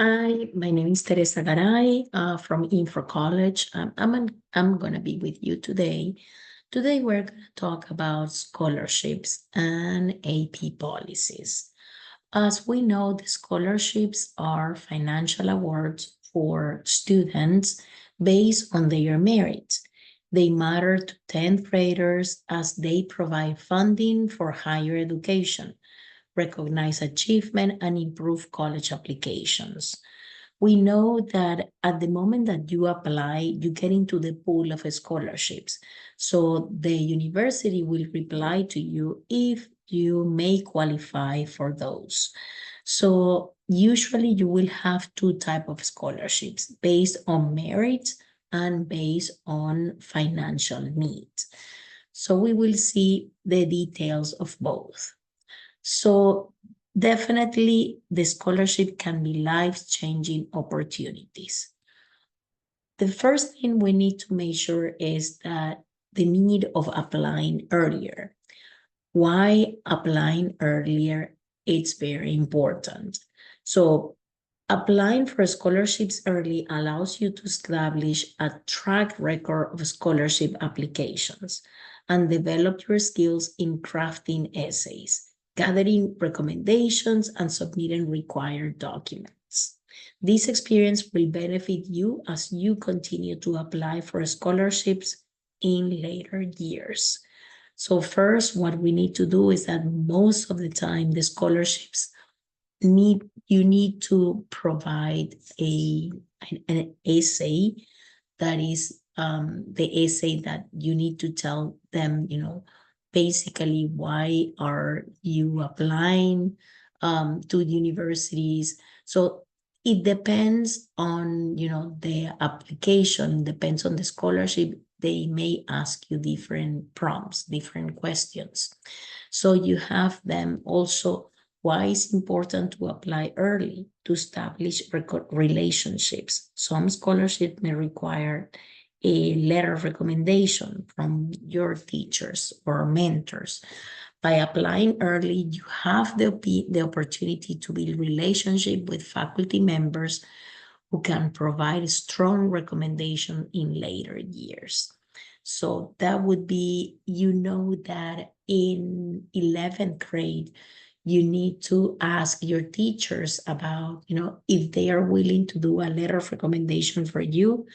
Hi, my name is Teresa Garay from Info College. I'm gonna be with you today. Today we're gonna talk about scholarships and AP policies. As we know, the scholarships are financial awards for students based on their merit. They matter to 10th graders as they provide funding for higher education, recognize achievement, and improve college applications. We know that at the moment that you apply, you get into the pool of scholarships. So the university will reply to you if you may qualify for those. So usually you will have two type of scholarships based on merit and based on financial needs. So we will see the details of both. So definitely the scholarship can be life-changing opportunities. The first thing we need to measure is that the need of applying earlier. Why applying earlier? It's very important. So applying for scholarships early allows you to establish a track record of scholarship applications and develop your skills in crafting essays, gathering recommendations, and submitting required documents. This experience will benefit you as you continue to apply for scholarships in later years. So first, what we need to do is that most of the time the scholarships you need to provide an essay that is the essay that you need to tell them, basically why are you applying to universities. So it depends on, the application, depends on the scholarship. They may ask you different prompts, different questions. So you have them also why it's important to apply early to establish relationships. Some scholarships may require a letter of recommendation from your teachers or mentors. By applying early, you have the opportunity to build relationship with faculty members who can provide a strong recommendation in later years. So that would be, that in 11th grade, you need to ask your teachers about, if they are willing to do a letter of recommendation for you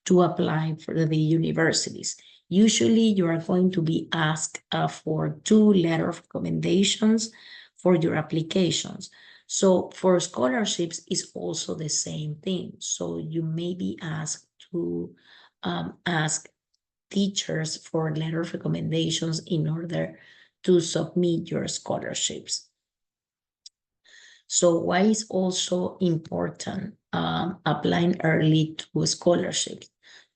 to apply for the universities. Usually you are going to be asked for 2 letter of recommendations for your applications. So for scholarships, it's also the same thing. So you may be asked to ask teachers for letter of recommendations in order to submit your scholarships. So why is also important applying early to scholarships?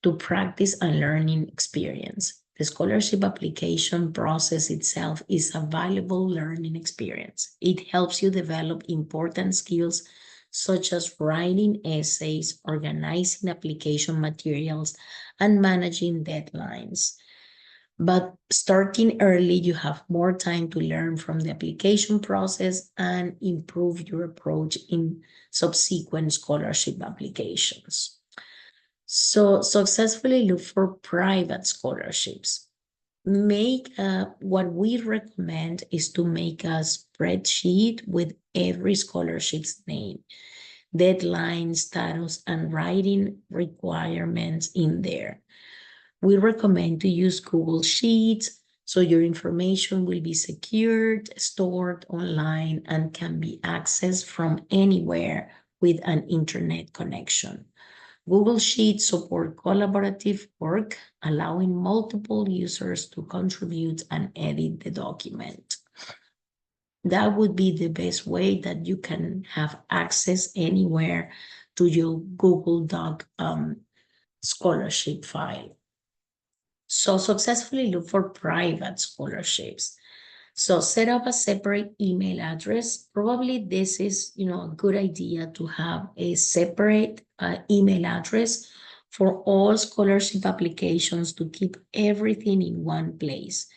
To practice a learning experience. The scholarship application process itself is a valuable learning experience. It helps you develop important skills such as writing essays, organizing application materials, and managing deadlines. But starting early, you have more time to learn from the application process and improve your approach in subsequent scholarship applications. So successfully look for private scholarships. What we recommend is to make a spreadsheet with every scholarship's name, deadline, status, and writing requirements in there. We recommend to use Google Sheets so your information will be secured, stored online, and can be accessed from anywhere with an internet connection. Google Sheets support collaborative work, allowing multiple users to contribute and edit the document. That would be the best way that you can have access anywhere to your Google Doc scholarship file. So successfully look for private scholarships. So set up a separate email address. Probably this is, a good idea to have a separate email address for all scholarship applications to keep everything in one place.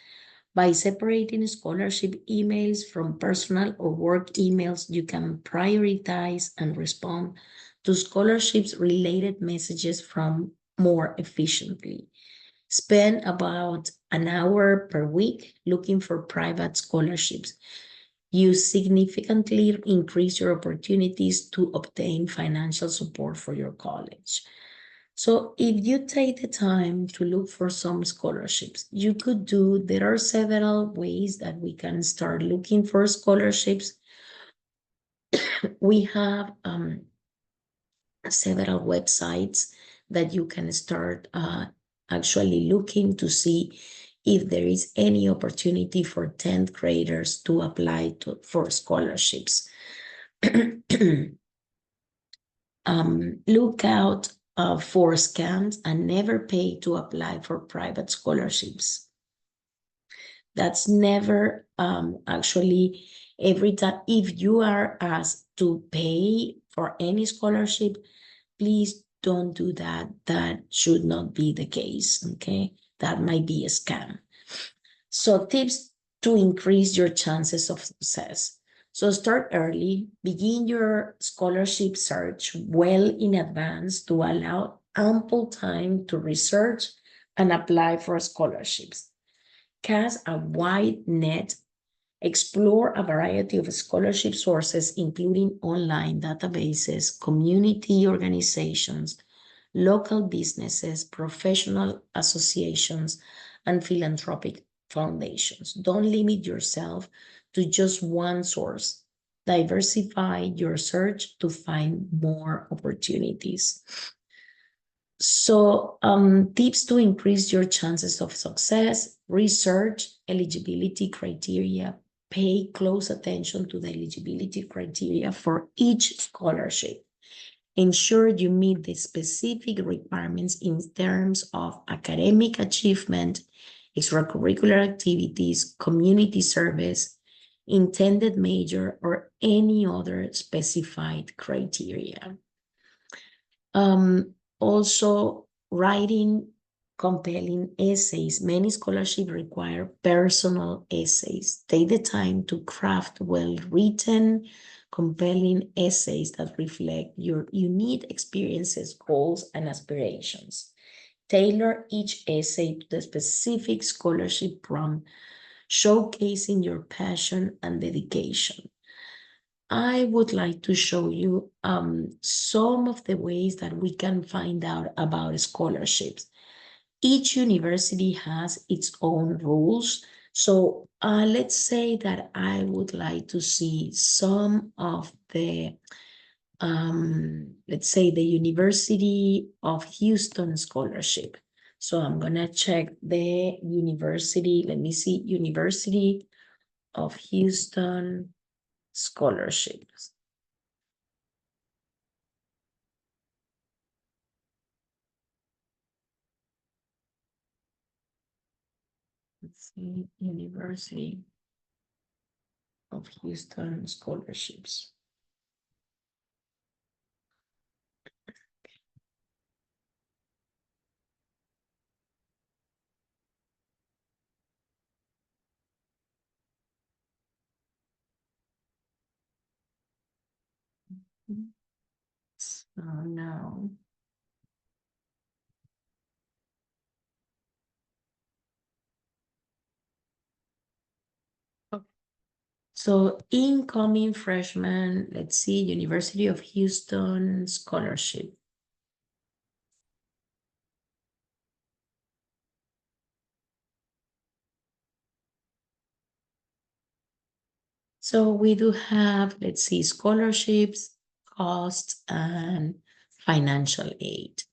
By separating scholarship emails from personal or work emails, you can prioritize and respond to scholarships related messages from more efficiently. Spend about an hour per week looking for private scholarships. You significantly increase your opportunities to obtain financial support for your college. So if you take the time to look for some scholarships, there are several ways that we can start looking for scholarships. We have several websites that you can start actually looking to see if there is any opportunity for 10th graders to apply for scholarships. Look out for scams and never pay to apply for private scholarships. That's never actually every time. If you are asked to pay for any scholarship, please don't do that. That should not be the case, okay? That might be a scam. So tips to increase your chances of success. So start early, begin your scholarship search well in advance to allow ample time to research and apply for scholarships. Cast a wide net, explore a variety of scholarship sources, including online databases, community organizations, local businesses, professional associations, and philanthropic foundations. Don't limit yourself to just one source. Diversify your search to find more opportunities. So tips to increase your chances of success: research eligibility criteria. Pay close attention to the eligibility criteria for each scholarship. Ensure you meet the specific requirements in terms of academic achievement, extracurricular activities, community service, intended major, or any other specified criteria. Also, writing compelling essays. Many scholarships require personal essays. Take the time to craft well-written, compelling essays that reflect your unique experiences, goals, and aspirations. Tailor each essay to the specific scholarship prompt, showcasing your passion and dedication. I would like to show you some of the ways that we can find out about scholarships. Each university has its own rules. So let's say that I would like to see some of the, let's say the University of Houston scholarship. So I'm gonna check the university, let me see, University of Houston scholarships. Let's see, University of Houston scholarships. So now, so incoming freshman, let's see, University of Houston scholarship. So we do have, let's see, scholarships, costs, and financial aid.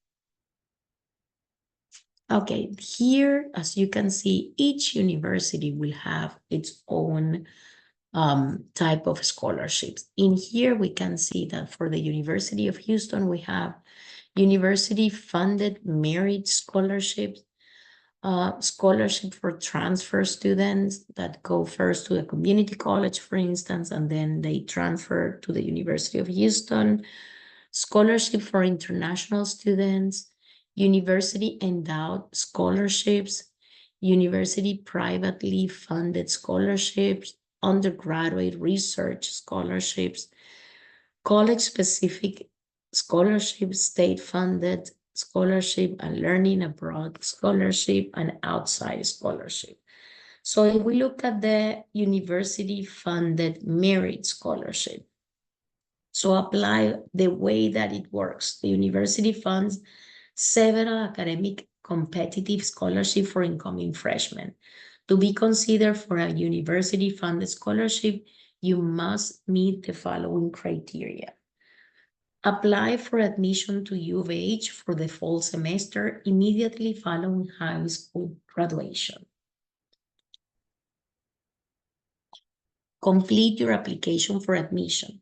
Okay, here, as you can see, each university will have its own type of scholarships. In here, we can see that for the University of Houston, we have university-funded merit scholarships, scholarship for transfer students that go first to a community college, for instance, and then they transfer to the University of Houston, scholarship for international students, university endowed scholarships, university privately funded scholarships, undergraduate research scholarships, college-specific scholarship, state-funded scholarship, and learning abroad scholarship, and outside scholarship. So if we look at the university-funded merit scholarship, so apply the way that it works. The university funds several academic competitive scholarship for incoming freshmen. To be considered for a university-funded scholarship, you must meet the following criteria. Apply for admission to U of H for the fall semester immediately following high school graduation. Complete your application for admission,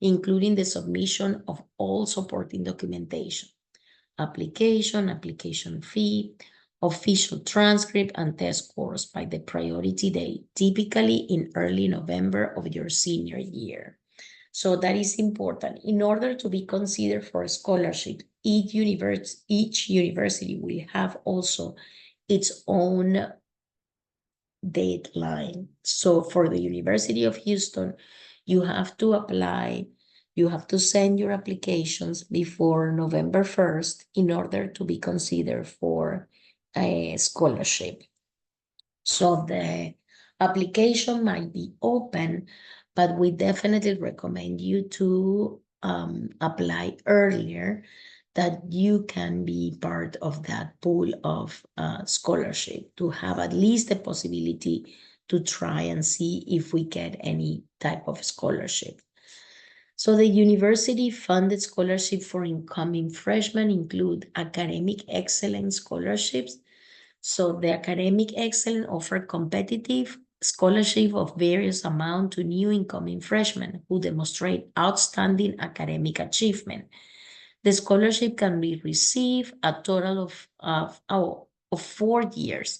including the submission of all supporting documentation, application fee, official transcript, and test scores by the priority date, typically in early November of your senior year. So that is important. In order to be considered for a scholarship, each university will have also its own deadline. So for the University of Houston, you have to apply, you have to send your applications before November 1st in order to be considered for a scholarship. So the application might be open, but we definitely recommend you to apply earlier, that you can be part of that pool of scholarship, to have at least the possibility to try and see if we get any type of scholarship. So the university-funded scholarship for incoming freshmen include academic excellence scholarships. So the academic excellence offer competitive scholarship of various amount to new incoming freshmen who demonstrate outstanding academic achievement. The scholarship can be received a total of 4 years,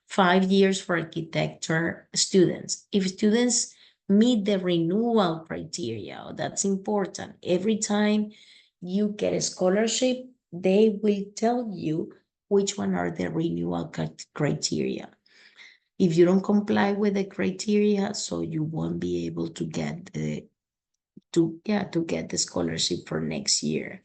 5 years for architecture students. If students meet the renewal criteria, that's important. Every time you get a scholarship, they will tell you which one are the renewal criteria. If you don't comply with the criteria, so you won't be able to get the scholarship for next year.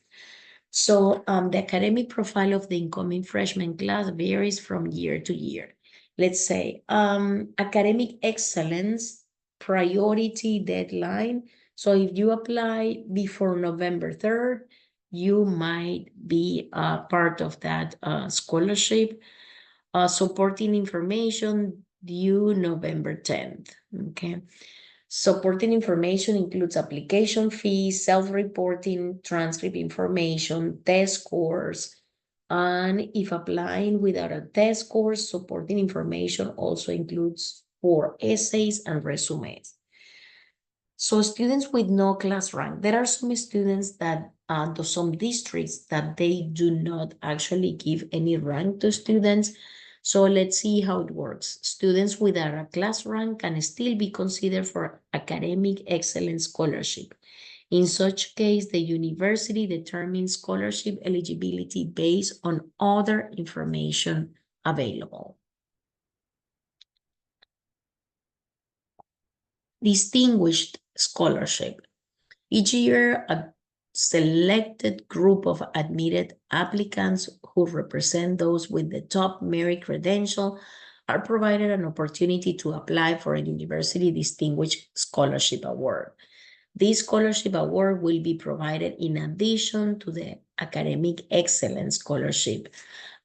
So the academic profile of the incoming freshman class varies from year to year. Let's say academic excellence priority deadline. So if you apply before November 3rd, you might be part of that scholarship. Supporting information due November 10th, okay? Supporting information includes application fees, self-reporting, transcript information, test scores, and if applying without a test score, supporting information also includes for essays and resumes. So students with no class rank, there are some students that, some districts that they do not actually give any rank to students. So let's see how it works. Students without a class rank can still be considered for academic excellence scholarship. In such case, the university determines scholarship eligibility based on other information available. Distinguished scholarship. Each year, a selected group of admitted applicants who represent those with the top merit credential are provided an opportunity to apply for a University Distinguished Scholarship Award. This scholarship award will be provided in addition to the Academic Excellence Scholarship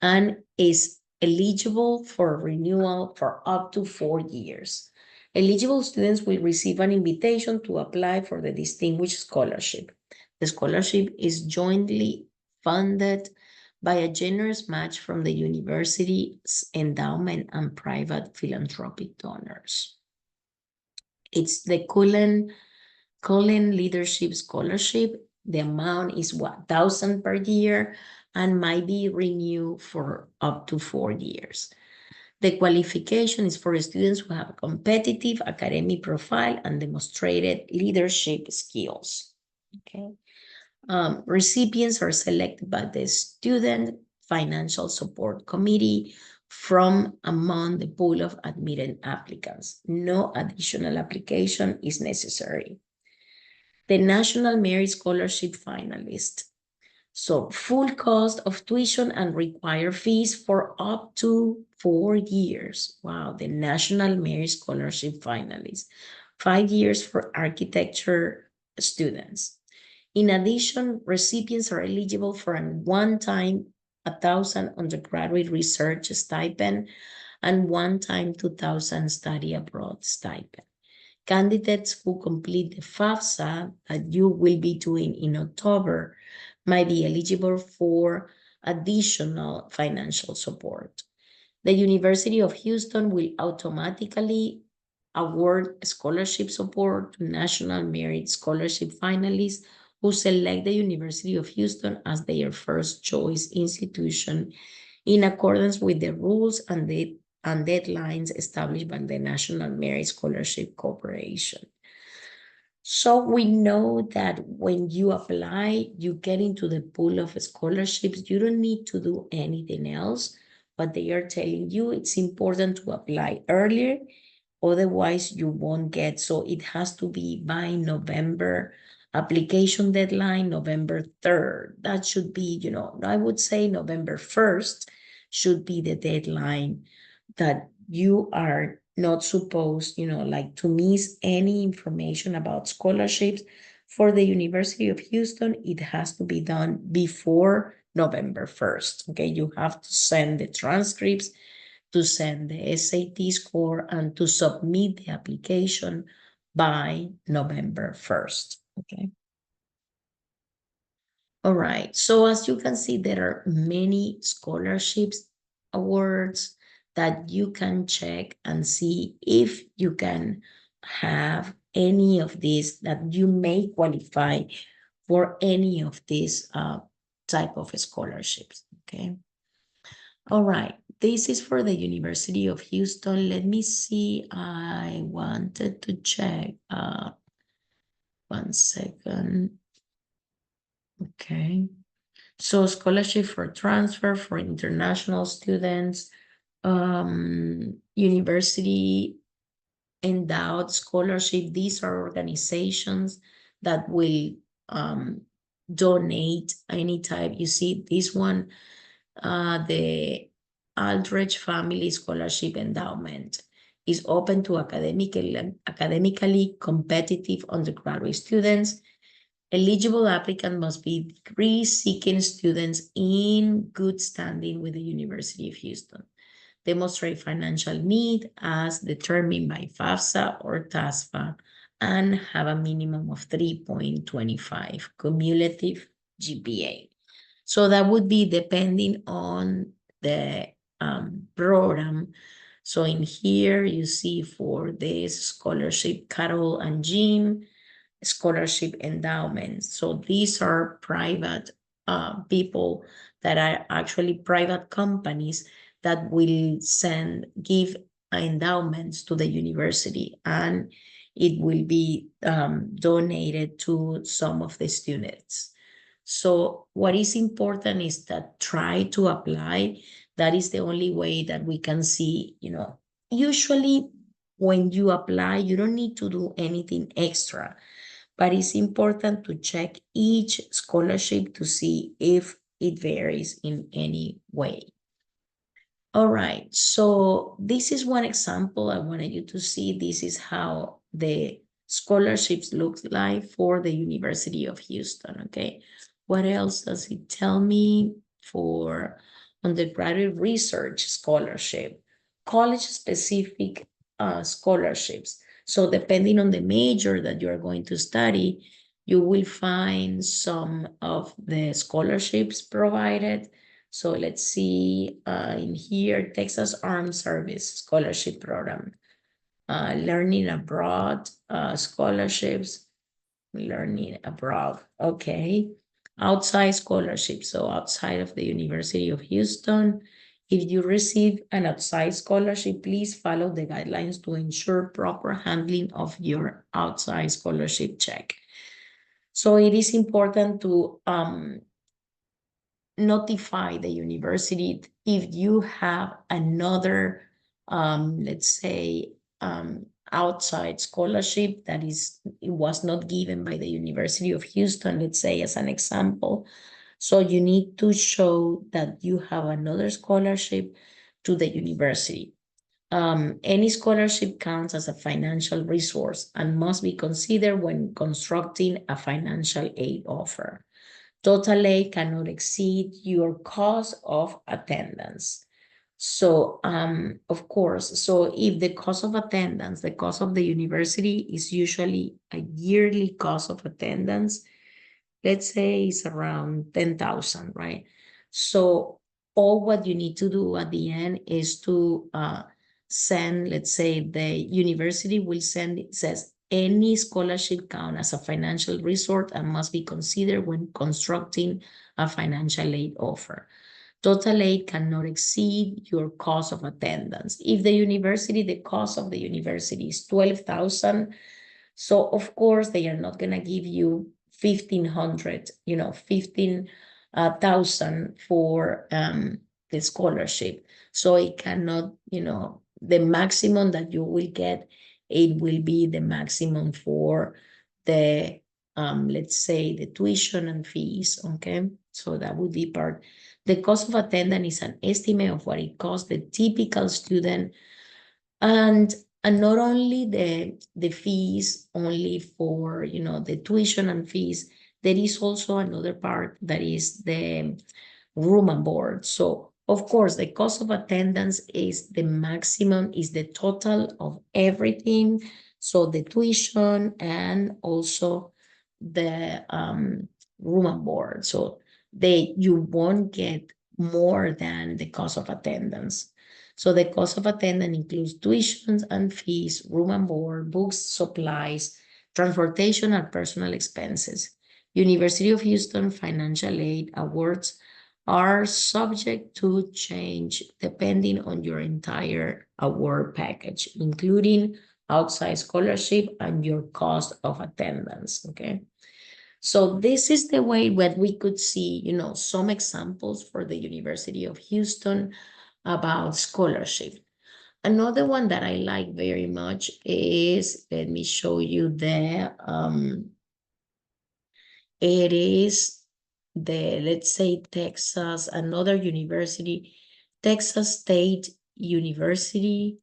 and is eligible for renewal for up to 4 years. Eligible students will receive an invitation to apply for the Distinguished Scholarship. The scholarship is jointly funded by a generous match from the university's endowment and private philanthropic donors. It's the Cullen Leadership Scholarship. The amount is $1,000 per year and might be renewed for up to 4 years. The qualification is for students who have a competitive academic profile and demonstrated leadership skills. Okay. Recipients are selected by the Student Financial Support Committee, from among the pool of admitted applicants. No additional application is necessary. The National Merit Scholarship finalist. So full cost of tuition and required fees for up to 4 years. Wow, the National Merit Scholarship finalists. 5 years for architecture students. In addition, recipients are eligible for a one-time 1,000 undergraduate research stipend and one-time 2,000 study abroad stipend. Candidates who complete the FAFSA that you will be doing in October might be eligible for additional financial support. The University of Houston will automatically award scholarship support to National Merit Scholarship finalists who select the University of Houston as their first choice institution in accordance with the rules and deadlines established by the National Merit Scholarship Corporation. So we know that when you apply, you get into the pool of scholarships. You don't need to do anything else, but they are telling you it's important to apply earlier. Otherwise, you won't get. So it has to be by November. Application deadline, November 3rd. That should be, I would say November 1st should be the deadline that you are not supposed, like to miss any information about scholarships. For the University of Houston, it has to be done before November 1st. Okay, you have to send the transcripts, to send the SAT score, and to submit the application by November 1st. Okay. All right. So as you can see, there are many scholarships, awards that you can check and see if you can have any of these, that you may qualify for any of these type of scholarships. Okay. All right. This is for the University of Houston. Let me see. I wanted to check. 1 second. Okay. So scholarship for transfer for international students, university endowed scholarship. These are organizations that will donate any type. You see this one, the Aldrich Family Scholarship Endowment is open to academically competitive undergraduate students. Eligible applicant must be degree-seeking students in good standing with the University of Houston. Demonstrate financial need as determined by FAFSA or TASFA and have a minimum of 3.25 cumulative GPA. So that would be depending on the program. So in here you see for this scholarship, Carol and Jim, scholarship endowments. So these are private people that are actually private companies that will give endowments to the university, and it will be donated to some of the students. So what is important is that try to apply. That is the only way that we can see, usually when you apply, you don't need to do anything extra, but it's important to check each scholarship to see if it varies in any way. All right, so this is one example I wanted you to see. This is how the scholarships look like for the University of Houston, okay? What else does it tell me? For undergraduate research scholarship, college-specific scholarships. So depending on the major that you are going to study, you will find some of the scholarships provided. So let's see in here, Texas Armed Service Scholarship Program, Learning Abroad scholarships, learning abroad, okay. Outside scholarship, so outside of the University of Houston. If you receive an outside scholarship, please follow the guidelines to ensure proper handling of your outside scholarship check. So it is important to notify the university if you have another, let's say, outside scholarship that it was not given by the University of Houston, let's say as an example. So you need to show that you have another scholarship to the university. Any scholarship counts as a financial resource and must be considered when constructing a financial aid offer. Total aid cannot exceed your cost of attendance. So, of course, so if the cost of attendance, the cost of the university is usually a yearly cost of attendance, let's say it's around 10,000, right? So all what you need to do at the end is to send, let's say the university will send, it says any scholarship count as a financial resource and must be considered when constructing a financial aid offer. Total aid cannot exceed your cost of attendance. If the cost of the university is 12,000, so of course they are not gonna give you 1,500, 15,000 for the scholarship. So it cannot, the maximum that you will get, it will be the maximum for the let's say the tuition and fees, okay? So that would be part. The cost of attendance is an estimate of what it costs the typical student, and not only the fees only for the tuition and fees, there is also another part that is the room and board. So of course the cost of attendance is the maximum, is the total of everything, so the tuition and also the room and board. So you won't get more than the cost of attendance. So the cost of attendance includes tuitions and fees, room and board, books, supplies, transportation, and personal expenses. University of Houston financial aid awards are subject to change depending on your entire award package, including outside scholarship and your cost of attendance, okay? So this is the way that we could see, some examples for the University of Houston about scholarship. Another one that I like very much is, let me show you it is let's say Texas, another university, Texas State University,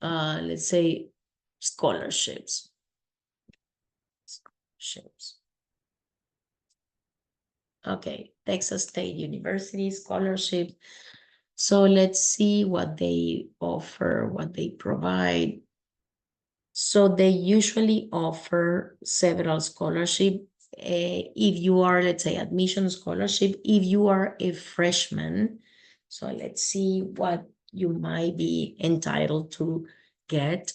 let's say scholarships. Okay, Texas State University scholarship. So let's see what they offer, what they provide. So they usually offer several scholarships. If you are, let's say, admission scholarship, if you are a freshman, so let's see what you might be entitled to get.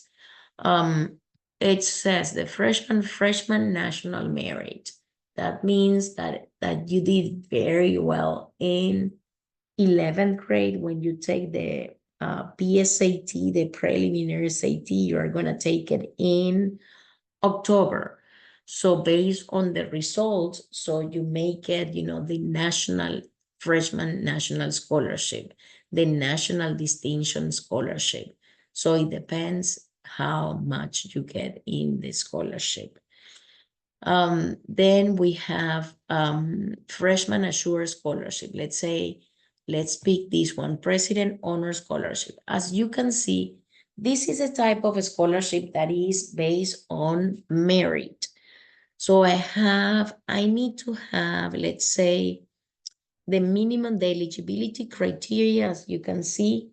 It says the freshman national merit. That means that you did very well in 11th grade when you take the PSAT, the preliminary SAT. You are going to take it in October. So based on the results, so you make it, the national freshman national scholarship, the national distinction scholarship. So it depends how much you get in the scholarship. Then we have freshman assured scholarship. Let's pick this one, President Honor Scholarship. As you can see, this is a type of a scholarship that is based on merit. So I need to have, let's say, the minimum, the eligibility criteria, as you can see,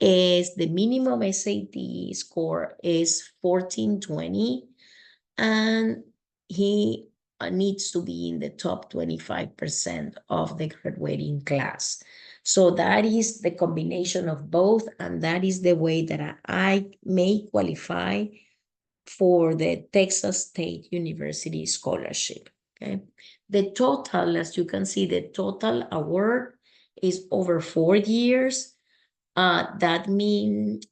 is the minimum SAT score is 1420, and he needs to be in the top 25% of the graduating class. So that is the combination of both, and that is the way that I may qualify for the Texas State University scholarship, okay? The total, as you can see, the total award is over 4 years. That means,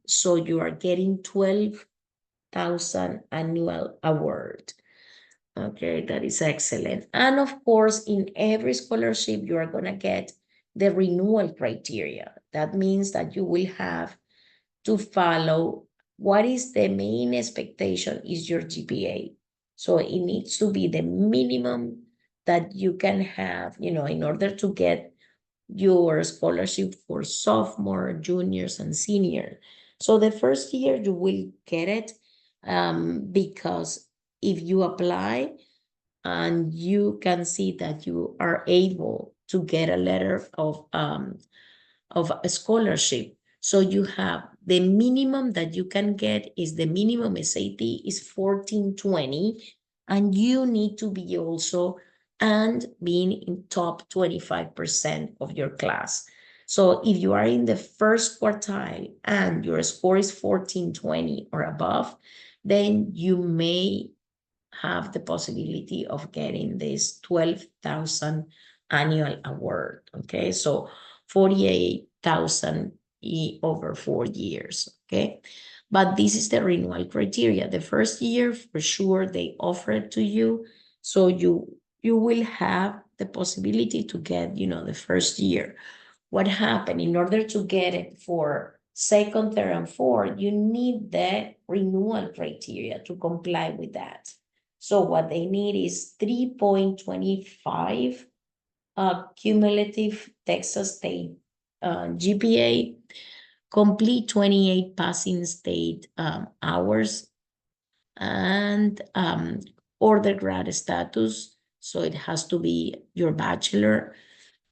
so you are getting 12,000 annual award. Okay, that is excellent. And of course, in every scholarship, you are going to get the renewal criteria. That means that you will have to follow what is the main expectation is your GPA. So it needs to be the minimum that you can have, in order to get your scholarship for sophomore, juniors, and senior. So the first year you will get it because if you apply and you can see that you are able to get a letter of a scholarship. So you have the minimum that you can get is the minimum SAT is 1420, and you need to be also and being in top 25% of your class. So if you are in the first quartile and your score is 1420 or above, then you may have the possibility of getting this 12,000 annual award. Okay, so 48,000 over 4 years. Okay, but this is the renewal criteria. The first year, for sure, they offer it to you, so you will have the possibility to get, the first year. What happened in order to get it for second, third, and fourth? You need the renewal criteria to comply with that. So what they need is 3.25 cumulative Texas State GPA, complete 28 passing state hours, and undergrad status. So it has to be your bachelor,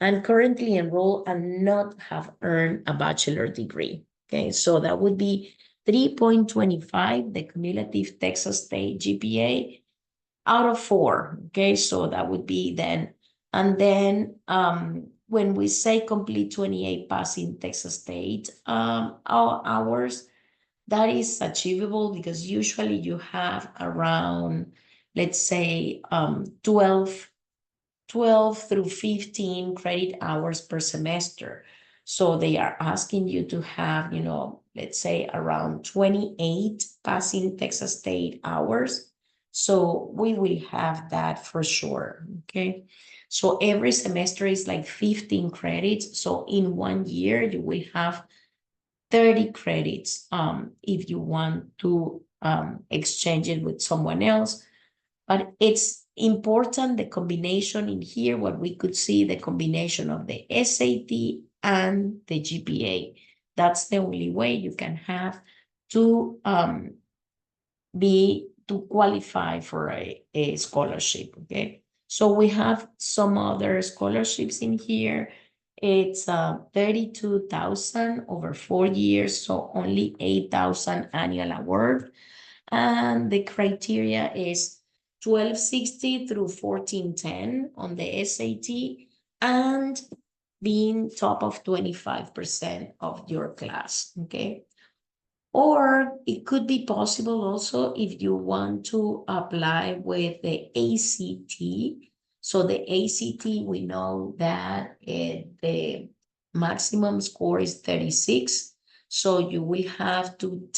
and currently enrolled and not have earned a bachelor degree. Okay, so that would be 3.25, the cumulative Texas State GPA, out of 4. Okay, so that would be then, and then when we say complete 28 passing Texas State hours, that is achievable because usually you have around, let's say, 12 through 15 credit hours per semester. So they are asking you to have, let's say around 28 passing Texas State hours. So we will have that for sure. Okay. So every semester is like 15 credits. So in 1 year, you will have 30 credits if you want to exchange it with someone else. But it's important, the combination in here, what we could see, the combination of the SAT and the GPA. That's the only way you can have to qualify for a scholarship. Okay, so we have some other scholarships in here. It's 32,000 over 4 years, so only 8,000 annual award, and the criteria is 1260 through 1410 on the SAT, and being top of 25% of your class. Okay, or it could be possible also if you want to apply with the ACT. So the ACT, we know that the maximum score is 36. So you will have to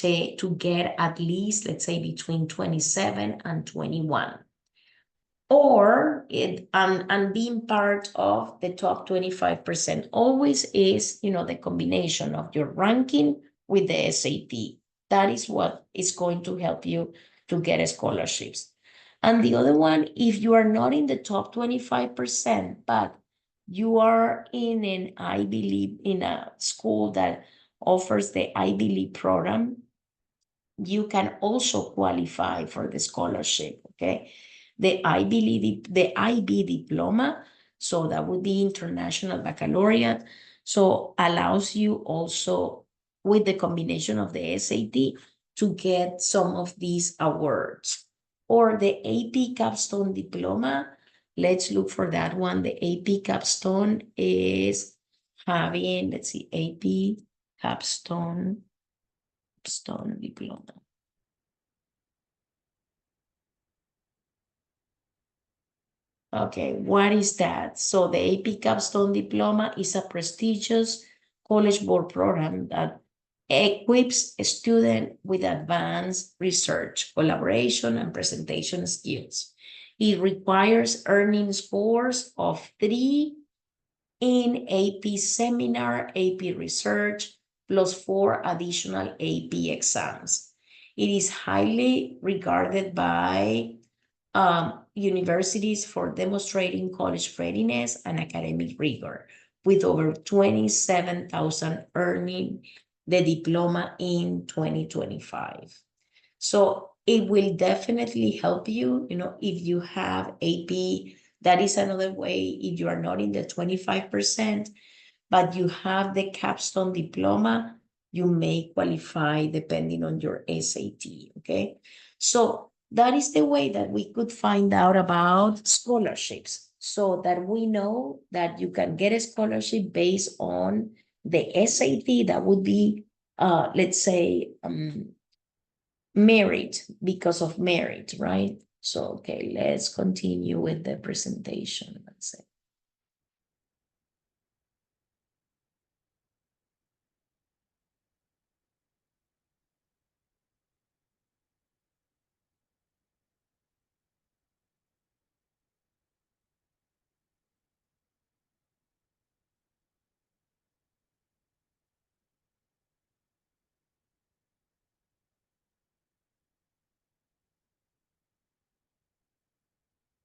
get at least, let's say, between 27 and 21. Or and being part of the top 25% always is, the combination of your ranking with the SAT. That is what is going to help you to get scholarships. And the other one, if you are not in the top 25%, but you are in an Ivy League, in a school that offers the Ivy League program, you can also qualify for the scholarship. Okay, the IB diploma, so that would be International Baccalaureate, so allows you also, with the combination of the SAT, to get some of these awards. Or the AP Capstone Diploma, let's look for that one. The AP Capstone is having, let's see, AP Capstone Diploma. Okay, what is that? So the AP Capstone Diploma is a prestigious College Board program that equips a student with advanced research, collaboration, and presentation skills. It requires earning scores of 3 in AP Seminar, AP Research, plus 4 additional AP exams. It is highly regarded by universities for demonstrating college readiness and academic rigor, with over 27,000 earning the diploma in 2025. So it will definitely help you, if you have AP. That is another way, if you are not in the 25%, but you have the capstone diploma, you may qualify depending on your SAT, okay? So that is the way that we could find out about scholarships, so that we know that you can get a scholarship based on the SAT. That would be, let's say, merit, because of merit, right? So, okay, let's continue with the presentation, let's say.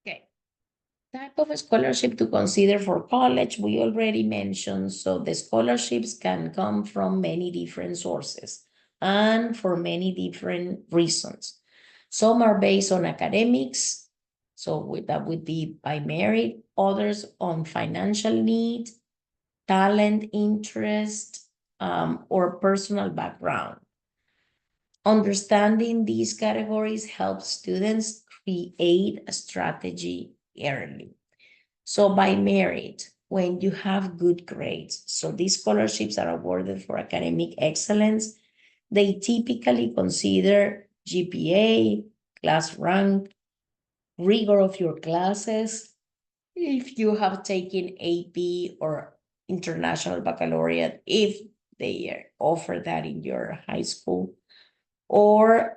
Okay. Type of scholarship to consider for college, we already mentioned. So the scholarships can come from many different sources and for many different reasons. Some are based on academics, so that would be by merit. Others on financial need, talent, interest, or personal background. Understanding these categories helps students create a strategy early. So by merit, when you have good grades, so these scholarships are awarded for academic excellence. They typically consider GPA, class rank, rigor of your classes, if you have taken AP or International Baccalaureate, if they offer that in your high school, or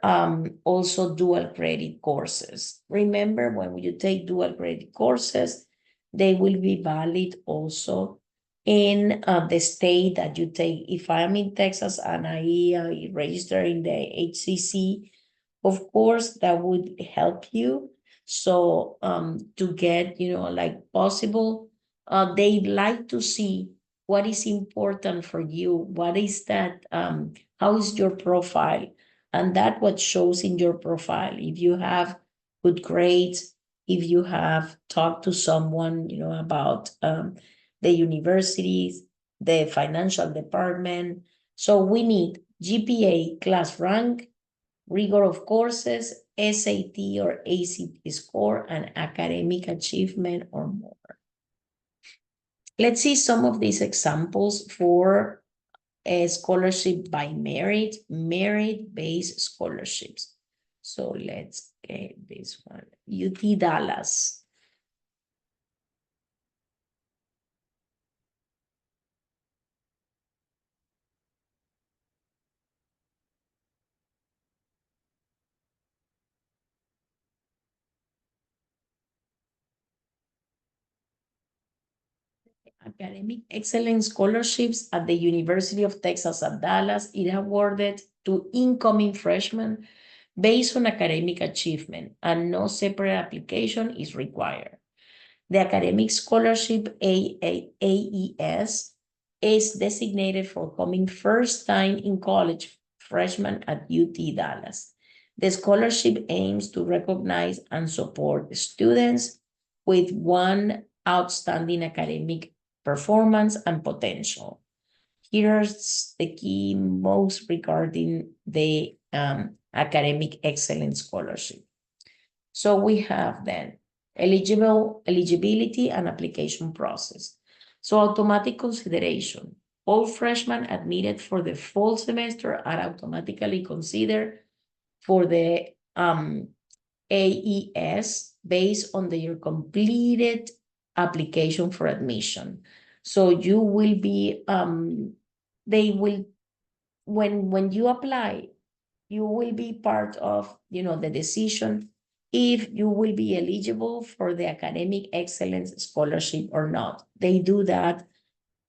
also dual credit courses. Remember, when you take dual credit courses, they will be valid also in the state that you take. If I'm in Texas and I register in the HCC, of course, that would help you. So to get, like possible, they like to see what is important for you. What is that? How is your profile? And that what shows in your profile. If you have good grades, if you have talked to someone, about the universities, the financial department. So we need GPA, class rank, rigor of courses, SAT or ACT score, and academic achievement or more. Let's see some of these examples for a scholarship by merit, merit-based scholarships. So let's get this one. UT Dallas. Academic Excellence Scholarships at the University of Texas at Dallas. It awarded to incoming freshmen based on academic achievement, and no separate application is required. The Academic Scholarship AES is designated for coming first time in college freshmen at UT Dallas. The scholarship aims to recognize and support students with one outstanding academic performance and potential. Here's the key most regarding the Academic Excellence Scholarship. So we have then eligibility and application process. So automatic consideration. All freshmen admitted for the fall semester are automatically considered for the AES based on their completed application for admission. So you will be, they will, when you apply, you will be part of, the decision if you will be eligible for the Academic Excellence Scholarship or not. They do that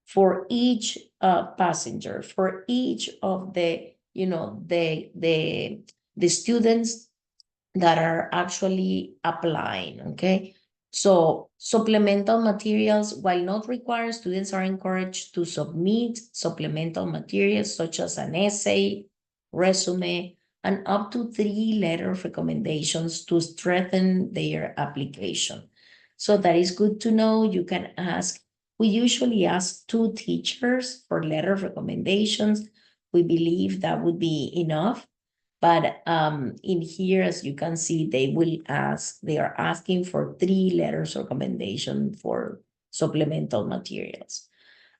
for each passenger, for each of the, the students that are actually applying, okay? So supplemental materials, while not required, students are encouraged to submit supplemental materials such as an essay, resume, and up to 3 letter of recommendations to strengthen their application. So that is good to know. You can ask, we usually ask 2 teachers for letter of recommendations. We believe that would be enough. But in here, as you can see, they are asking for 3 letters of recommendation for supplemental materials.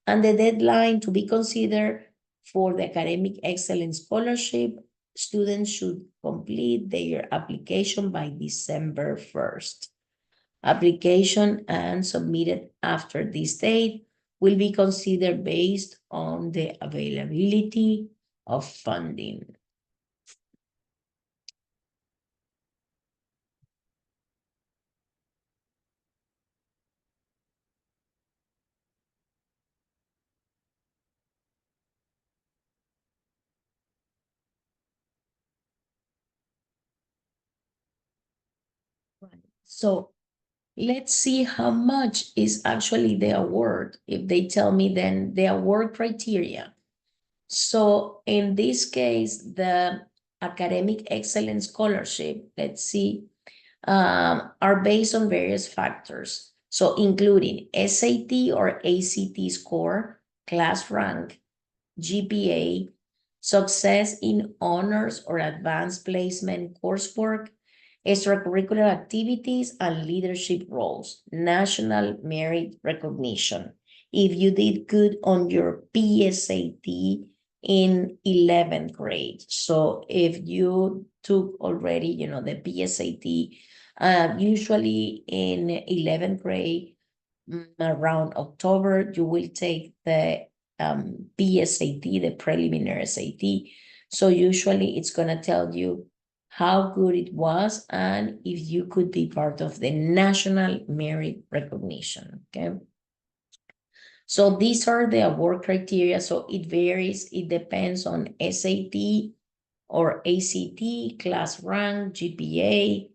And the deadline to be considered for the Academic Excellence Scholarship, students should complete their application by December 1st. Application and submitted after this date will be considered based on the availability of funding. So let's see how much is actually the award. If they tell me, then the award criteria. So in this case, the Academic Excellence Scholarship, let's see, are based on various factors. So including SAT or ACT score, class rank, GPA, success in honors or advanced placement coursework, extracurricular activities, and leadership roles, national merit recognition. If you did good on your PSAT in 11th grade. So if you took already, the PSAT, usually in 11th grade, around October, you will take the PSAT, the preliminary SAT. So usually it's going to tell you how good it was and if you could be part of the national merit recognition, okay? So these are the award criteria. So it varies. It depends on SAT or ACT, class rank, GPA,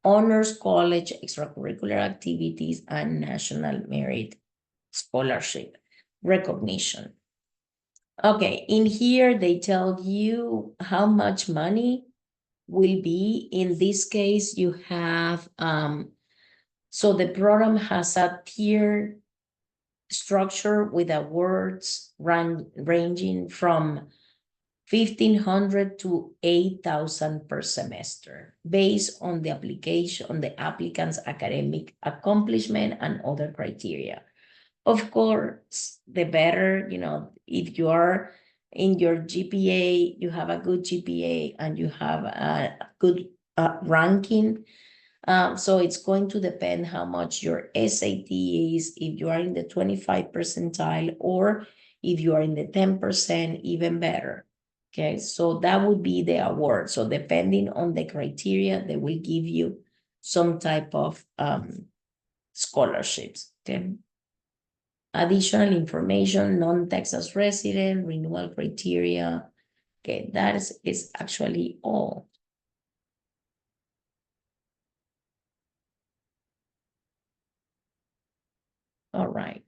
honors college, extracurricular activities, and national merit scholarship recognition. Okay, in here they tell you how much money will be. In this case, you have, so the program has a tier structure with awards ranging from 1,500 to 8,000 per semester, based on the application, on the applicant's academic accomplishment and other criteria. Of course, the better, if you are in your GPA, you have a good GPA and you have a good ranking. So it's going to depend how much your SAT is, if you are in the 25 percentile or if you are in the 10%, even better. Okay, so that would be the award. So depending on the criteria, they will give you some type of scholarships. Okay. Additional information, non-Texas resident, renewal criteria. Okay, that is actually all. All right.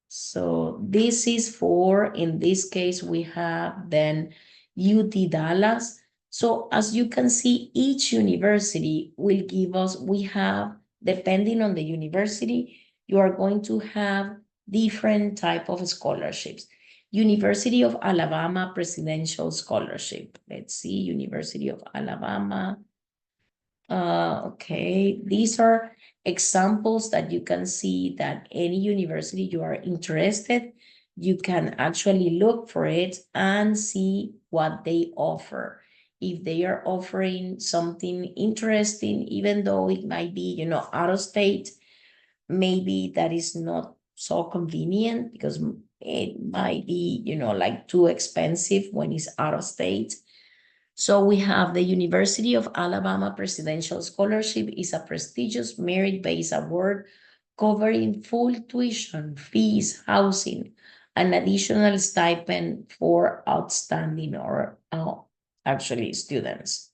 So this is for, in this case, we have then UT Dallas. So as you can see, each university will give us, we have, depending on the university, you are going to have different type of scholarships. University of Alabama Presidential Scholarship. Let's see, University of Alabama. Okay, these are examples that you can see that any university you are interested, you can actually look for it and see what they offer. If they are offering something interesting, even though it might be, out of state, maybe that is not so convenient because it might be, like too expensive when it's out of state. So we have the University of Alabama Presidential Scholarship is a prestigious merit-based award covering full tuition, fees, housing, an additional stipend for outstanding or actually students.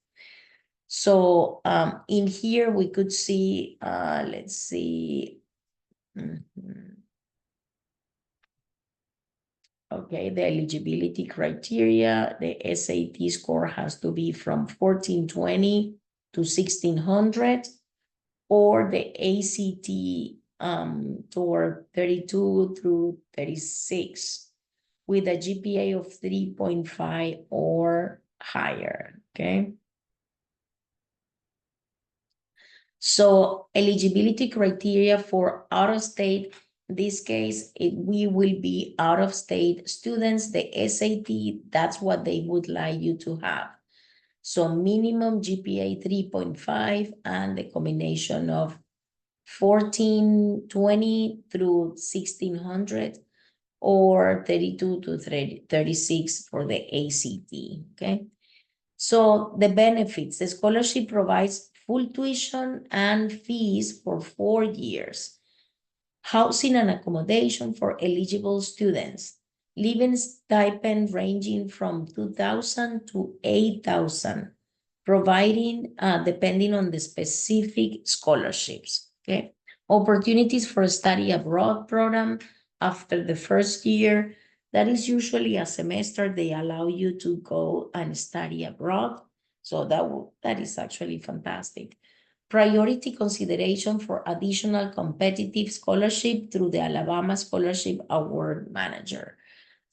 So in here we could see, let's see. Okay, the eligibility criteria, the SAT score has to be from 1420 to 1600, or the ACT toward 32 through 36 with a GPA of 3.5 or higher, okay? So eligibility criteria for out-of-state, in this case, we will be out-of-state students, the SAT, that's what they would like you to have. So minimum GPA 3.5 and the combination of 1420 through 1600 or 32 to 36 for the ACT, okay? So the benefits, the scholarship provides full tuition and fees for 4 years, housing and accommodation for eligible students, living stipend ranging from 2,000 to 8,000, providing depending on the specific scholarships, okay? Opportunities for a study abroad program after the first year. That is usually a semester they allow you to go and study abroad. So that is actually fantastic. Priority consideration for additional competitive scholarship through the Alabama Scholarship Award Manager.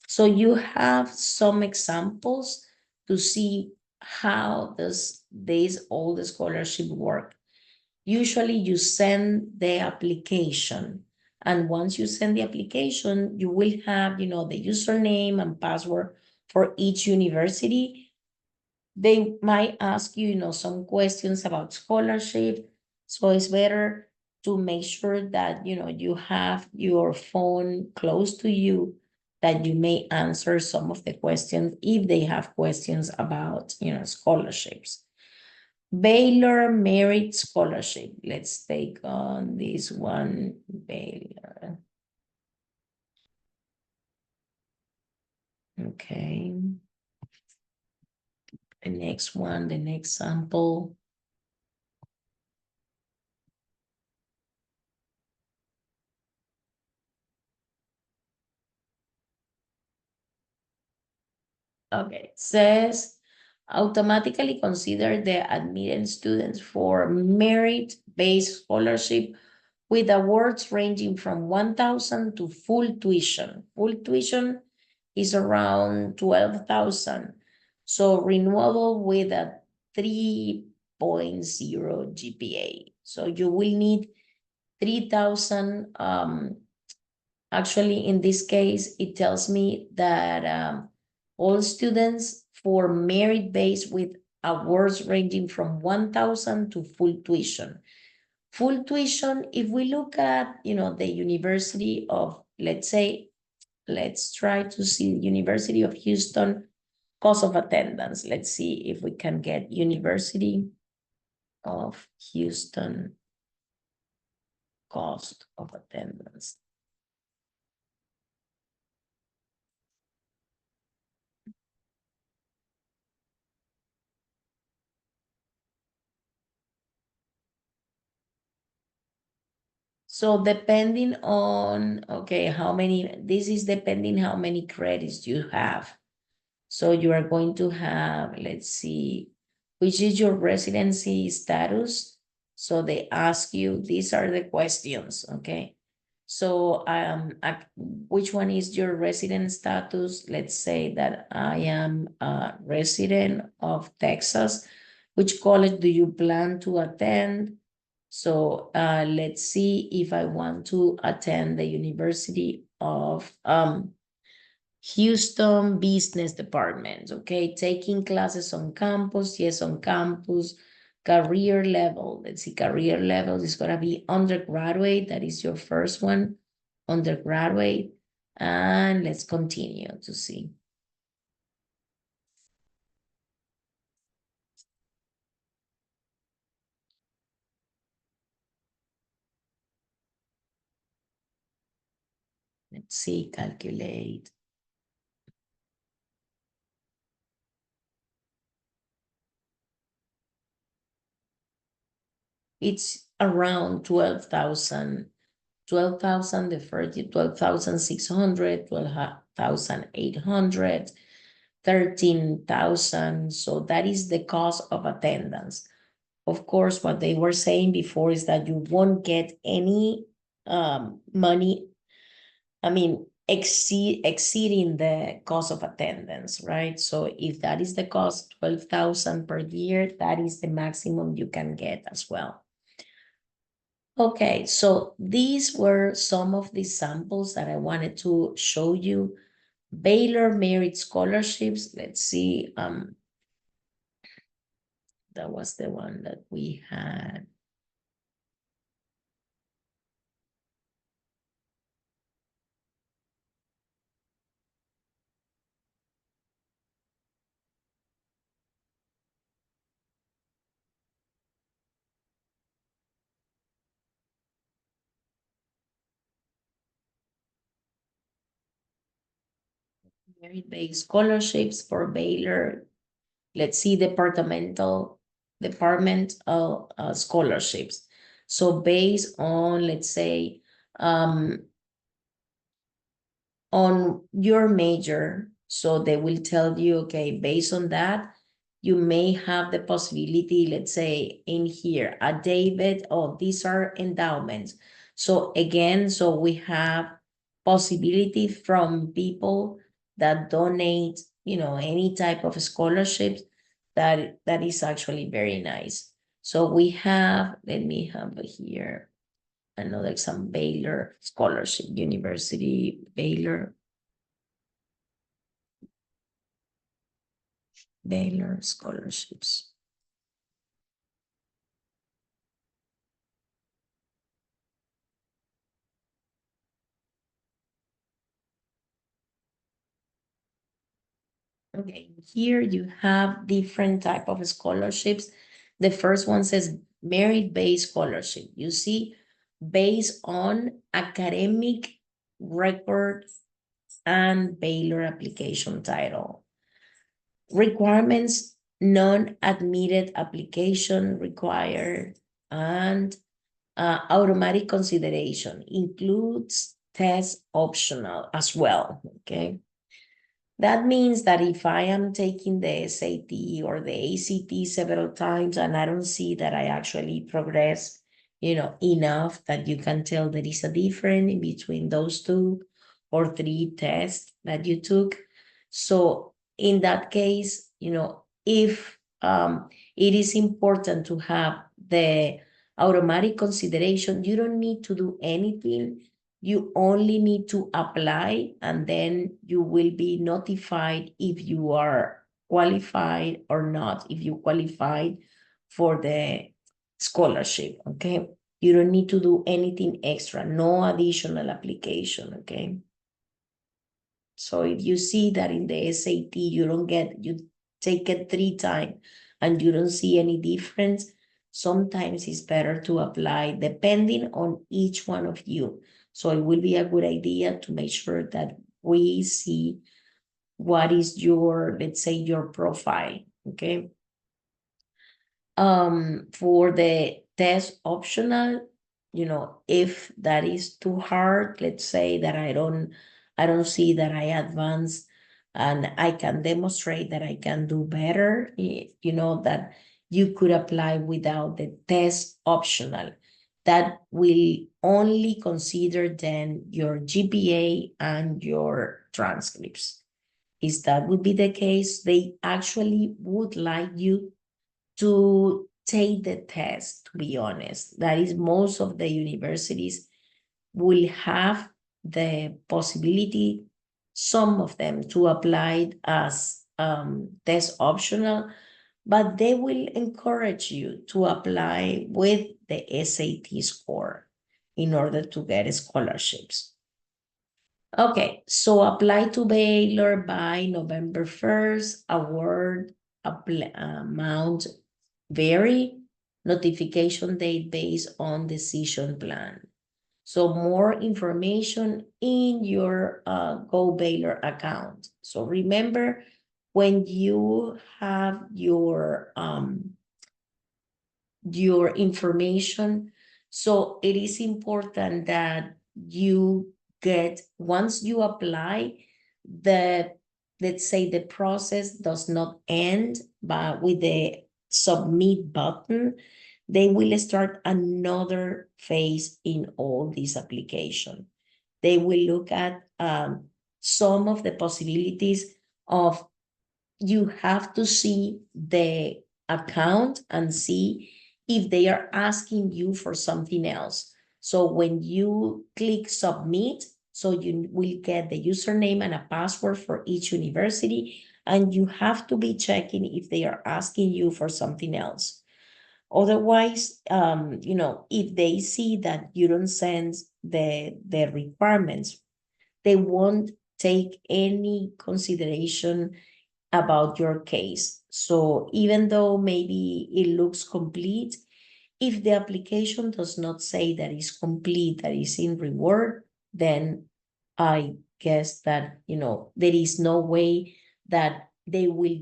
So you have some examples to see how does all the scholarship work. Usually you send the application, and once you send the application, you will have, the username and password for each university. They might ask you, some questions about scholarship. So it's better to make sure that, you have your phone close to you, that you may answer some of the questions if they have questions about, scholarships. Baylor Merit Scholarship. Let's take on this one, Baylor. Okay. The next one, the next sample. Okay, it says automatically consider the admitted students for merit-based scholarship with awards ranging from 1,000 to full tuition. Full tuition is around 12,000. So renewable with a 3.0 GPA. So you will need 3,000. Actually, in this case, it tells me that all students for merit-based with awards ranging from 1,000 to full tuition. Full tuition, if we look at, the University of, let's try to see University of Houston cost of attendance. Let's see if we can get University of Houston cost of attendance. So depending on, okay, this is depending how many credits you have. So you are going to have, let's see, which is your residency status. So they ask you, these are the questions, okay? So which one is your resident status? Let's say that I am a resident of Texas. Which college do you plan to attend? So let's see if I want to attend the University of Houston Business Department, okay? Taking classes on campus, yes, on campus. Career level, let's see, career level is gonna be undergraduate, that is your first one, undergraduate. And let's continue to see. Let's see, calculate. It's around 12,000, 12,000 the first, 12,600, 12,800, 13,000. So that is the cost of attendance. Of course, what they were saying before is that you won't get any money, I mean, exceeding the cost of attendance, right? So if that is the cost, 12,000 per year, that is the maximum you can get as well. Okay, so these were some of the samples that I wanted to show you. Baylor Merit Scholarships, let's see, that was the one that we had. Merit-based scholarships for Baylor. Let's see, departmental scholarships. So based on, let's say, on your major, so they will tell you, okay, based on that, you may have the possibility, let's say in here, a David, oh, these are endowments. So again, so we have possibility from people that donate, any type of scholarships, that is actually very nice. So we have, let me have here another example, Baylor scholarship, University Baylor scholarships. Okay, here you have different type of scholarships. The first one says merit-based scholarship. You see, based on academic record and Baylor application title. Requirements, non-admitted application required, and automatic consideration includes test optional as well, okay? That means that if I am taking the SAT or the ACT several times and I don't see that I actually progress, enough that you can tell there is a difference in between those 2 or 3 tests that you took. So in that case, if it is important to have the automatic consideration, you don't need to do anything. You only need to apply, and then you will be notified if you are qualified or not, if you qualified for the scholarship, okay? You don't need to do anything extra, no additional application, okay? So if you see that in the SAT, you take it 3 times and you don't see any difference, sometimes it's better to apply depending on each one of you. So it will be a good idea to make sure that we see what is your, let's say, your profile, okay? For the test optional, if that is too hard, let's say that I don't see that I advance and I can demonstrate that I can do better, that you could apply without the test optional. That will only consider then your GPA and your transcripts. If that would be the case, they actually would like you to take the test, to be honest. That is, most of the universities will have the possibility, some of them, to apply it as test optional, but they will encourage you to apply with the SAT score in order to get scholarships. Okay, so apply to Baylor by November 1st, award amount vary, notification date based on decision plan. So more information in your Go Baylor account. So remember, when you have your information, so it is important that you get, once you apply, let's say the process does not end but with the submit button. They will start another phase in all this application. They will look at some of the possibilities of, you have to see the account and see if they are asking you for something else. So when you click submit, so you will get the username and a password for each university, and you have to be checking if they are asking you for something else. Otherwise, if they see that you don't send the requirements, they won't take any consideration about your case. So even though maybe it looks complete, if the application does not say that it's complete, that is in reward, then I guess that, there is no way that they will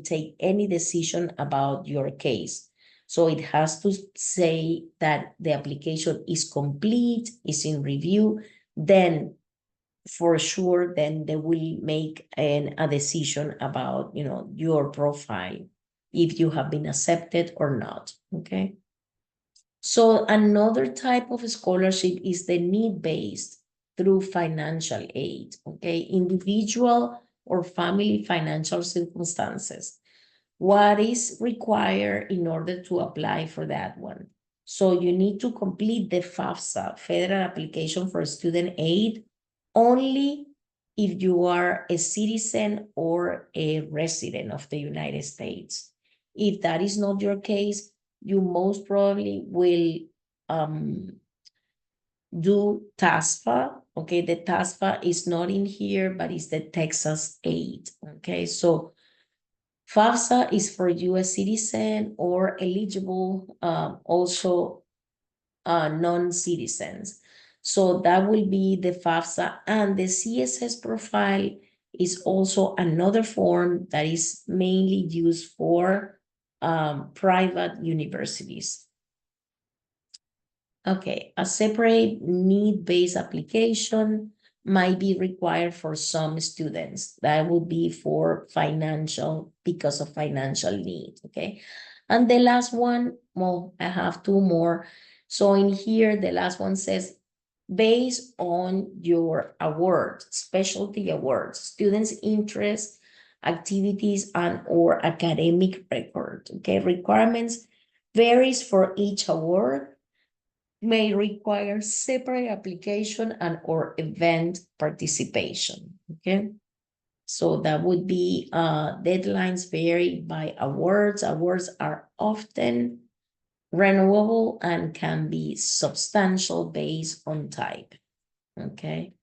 take any decision about your case. So it has to say that the application is complete, is in review, then for sure, then they will make a decision about, your profile, if you have been accepted or not, okay? So another type of scholarship is the need-based through financial aid, okay? Individual or family financial circumstances. What is required in order to apply for that one? So you need to complete the FAFSA, Federal Application for Student Aid, only if you are a citizen or a resident of the United States. If that is not your case, you most probably will do TASFA. Okay, the TASFA is not in here, but it's the Texas Aid. Okay, so FAFSA is for US citizen or eligible, also non-citizens. So that will be the FAFSA, and the CSS profile is also another form that is mainly used for private universities. Okay, a separate need-based application might be required for some students. That would be for financial, because of financial need, okay? And the last one, well, I have two more. So in here, the last one says, based on your award, specialty awards, students' interests, activities, and or academic record, okay? Requirements varies for each award, may require separate application and or event participation, okay? So that would be, deadlines vary by awards. Awards are often renewable and can be substantial based on type, okay?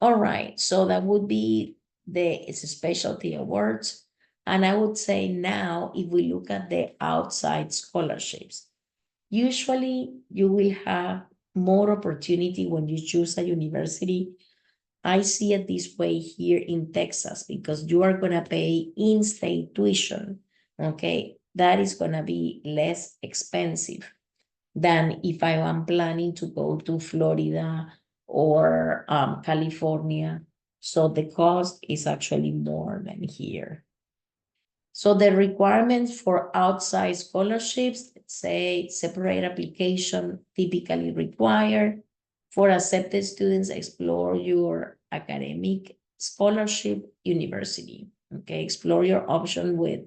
All right, so that would be it's a specialty awards. And I would say now, if we look at the outside scholarships, usually you will have more opportunity when you choose a university. I see it this way here in Texas, because you are going to pay in-state tuition, okay? That is going to be less expensive than if I am planning to go to Florida or California. So the cost is actually more than here. So the requirements for outside scholarships, let's say separate application typically required. For accepted students, explore your academic scholarship university. Okay, explore your option with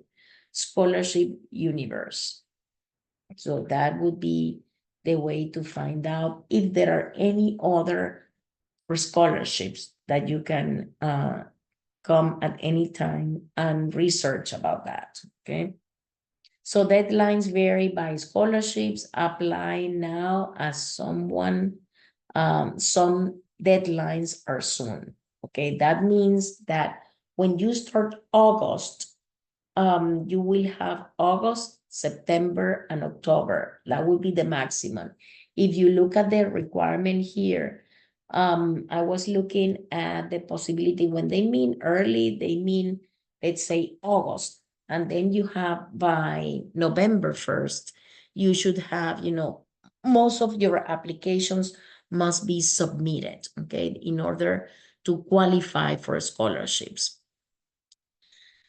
Scholarship Universe. So that would be the way to find out if there are any other scholarships that you can come at any time and research about that, okay? So deadlines vary by scholarships. Apply now as someone, some deadlines are soon, okay? That means that when you start August, you will have August, September, and October. That will be the maximum. If you look at the requirement here, I was looking at the possibility when they mean early, they mean, let's say August, and then you have by November 1st, you should have, most of your applications must be submitted, okay, in order to qualify for scholarships.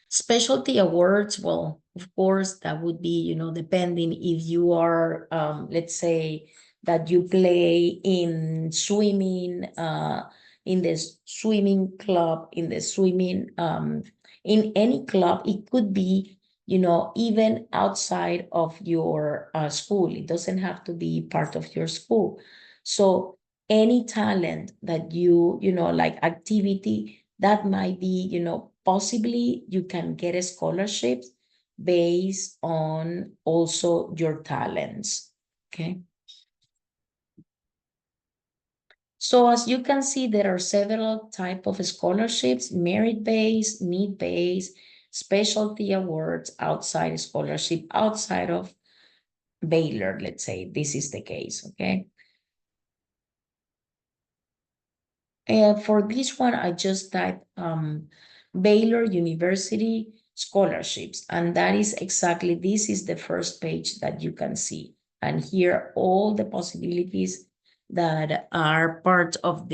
Specialty awards, well, of course, that would be, depending if you are, let's say that you play in swimming, in the swimming club, in the swimming, in any club, it could be, even outside of your school. It doesn't have to be part of your school. So any talent that like activity that might be, possibly you can get a scholarship based on also your talents, okay? So as you can see, there are several type of scholarships: merit-based, need-based, specialty awards, outside scholarship, outside of Baylor, let's say this is the case, okay? For this one, I just typed Baylor University scholarships, and that is exactly, this is the first page that you can see. And here all the possibilities that are part of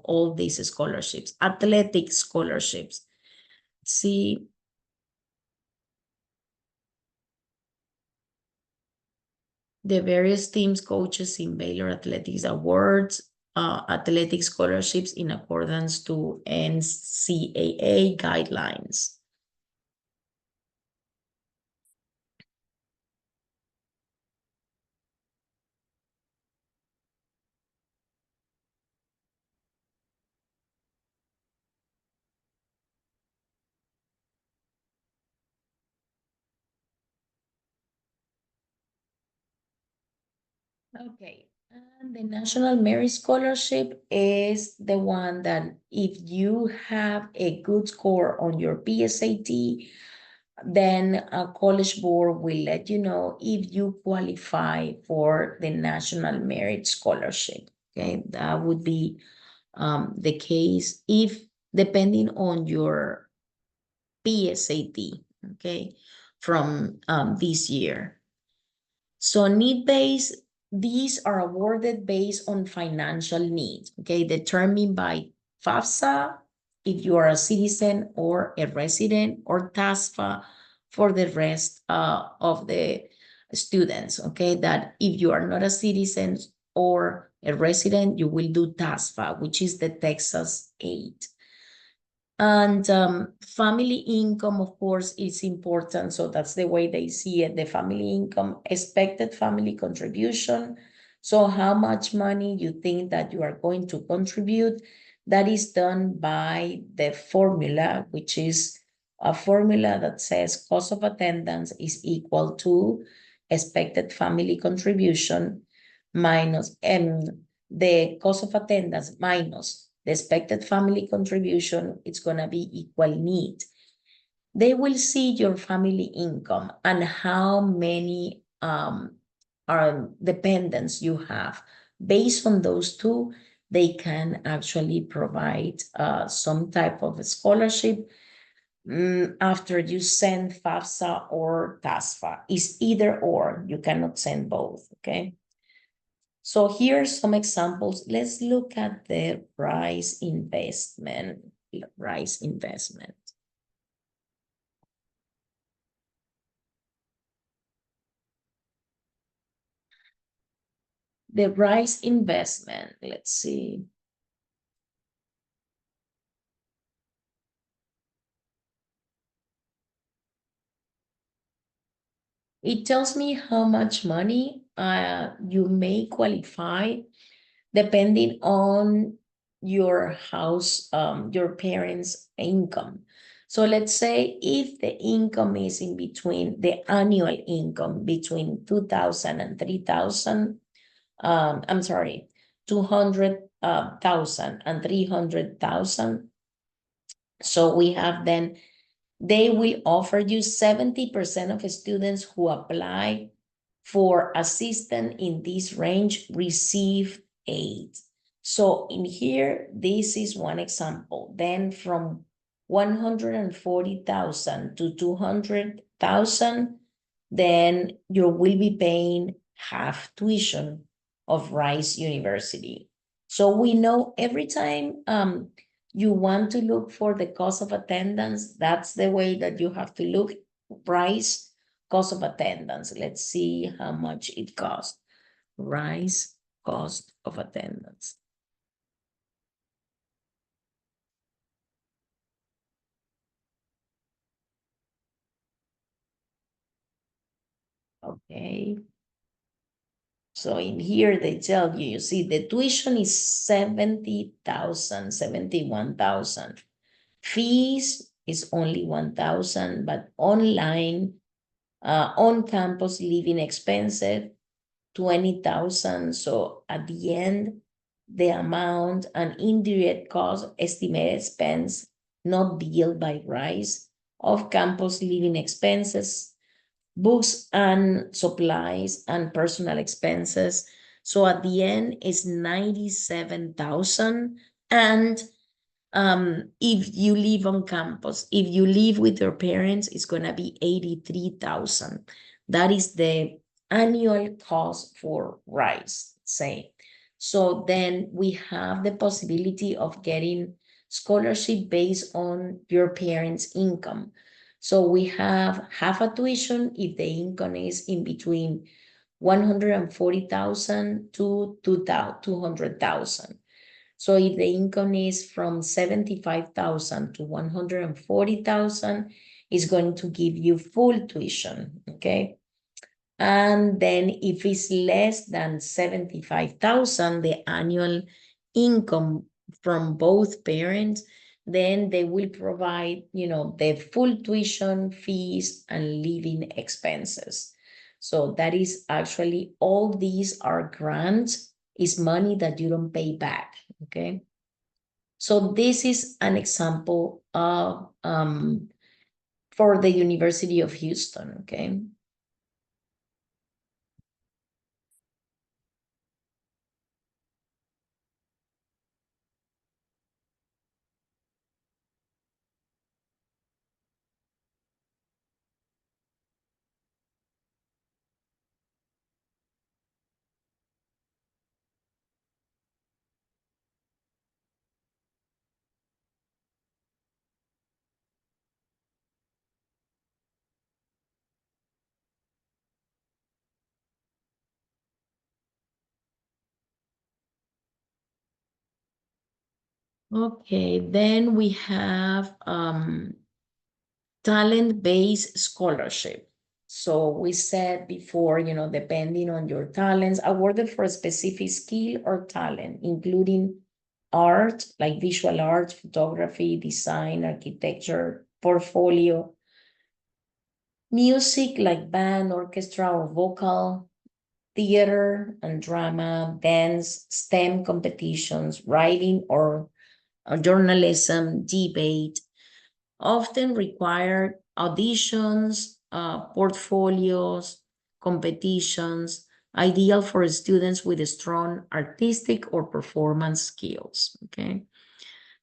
all these scholarships. Athletic scholarships. See, the various teams, coaches in Baylor Athletics Awards, athletic scholarships in accordance to NCAA guidelines. Okay, and the National Merit Scholarship is the one that if you have a good score on your PSAT, then a college board will let you know if you qualify for the National Merit Scholarship. Okay, that would be the case if, depending on your PSAT, okay, from this year. So need-based, these are awarded based on financial needs, okay, determined by FAFSA, if you are a citizen or a resident, or TASFA for the rest of the students, okay, that if you are not a citizen or a resident, you will do TASFA, which is the Texas aid. And family income, of course, is important. So that's the way they see it. The family income, expected family contribution. So how much money you think that you are going to contribute, that is done by the formula, which is a formula that says cost of attendance is equal to expected family contribution minus the cost of attendance minus the expected family contribution. It's going to be equal need. They will see your family income and how many dependents you have. Based on those two, they can actually provide some type of a scholarship after you send FAFSA or TASFA. It's either or, you cannot send both, okay? So here's some examples. Let's look at the RISE investment. RISE investment. The RISE investment, let's see. It tells me how much money you may qualify depending on your house, your parents' income. So let's say if the income is in between, the annual income between 2,000 and 3,000, I'm sorry, 200,000 and 300,000. So we have then, they will offer you 70% of students who apply for assistant in this range receive aid. So in here, this is one example. Then from 140,000 to 200,000, then you will be paying half tuition of Rice University. So we know every time you want to look for the cost of attendance, that's the way that you have to look. Rice cost of attendance. Let's see how much it costs. Rice cost of attendance. Okay. So in here they tell you, you see the tuition is 70,000, 71,000. Fees is only 1,000, but online, on-campus living expenses, 20,000. So at the end, the amount and indirect cost estimated expense not billed by Rice of campus living expenses, books and supplies and personal expenses. So at the end is 97,000. And if you live on campus, if you live with your parents, it's gonna be 83,000. That is the annual cost for Rice, say. So then we have the possibility of getting scholarship based on your parents' income. So we have half a tuition if the income is in between 140,000 to 200,000. So if the income is from 75,000 to 140,000, it's going to give you full tuition, okay? And then if it's less than 75,000, the annual income from both parents, then they will provide, the full tuition fees and living expenses. So that is actually, all these are grants, is money that you don't pay back, okay? So this is an example of for the University of Houston, okay? Okay, then we have talent-based scholarship. So we said before, depending on your talents, awarded for a specific skill or talent, including art, like visual art, photography, design, architecture, portfolio, music, like band, orchestra, or vocal, theater and drama, dance, STEM competitions, writing or journalism, debate, often require auditions, portfolios, competitions, ideal for students with strong artistic or performance skills, okay?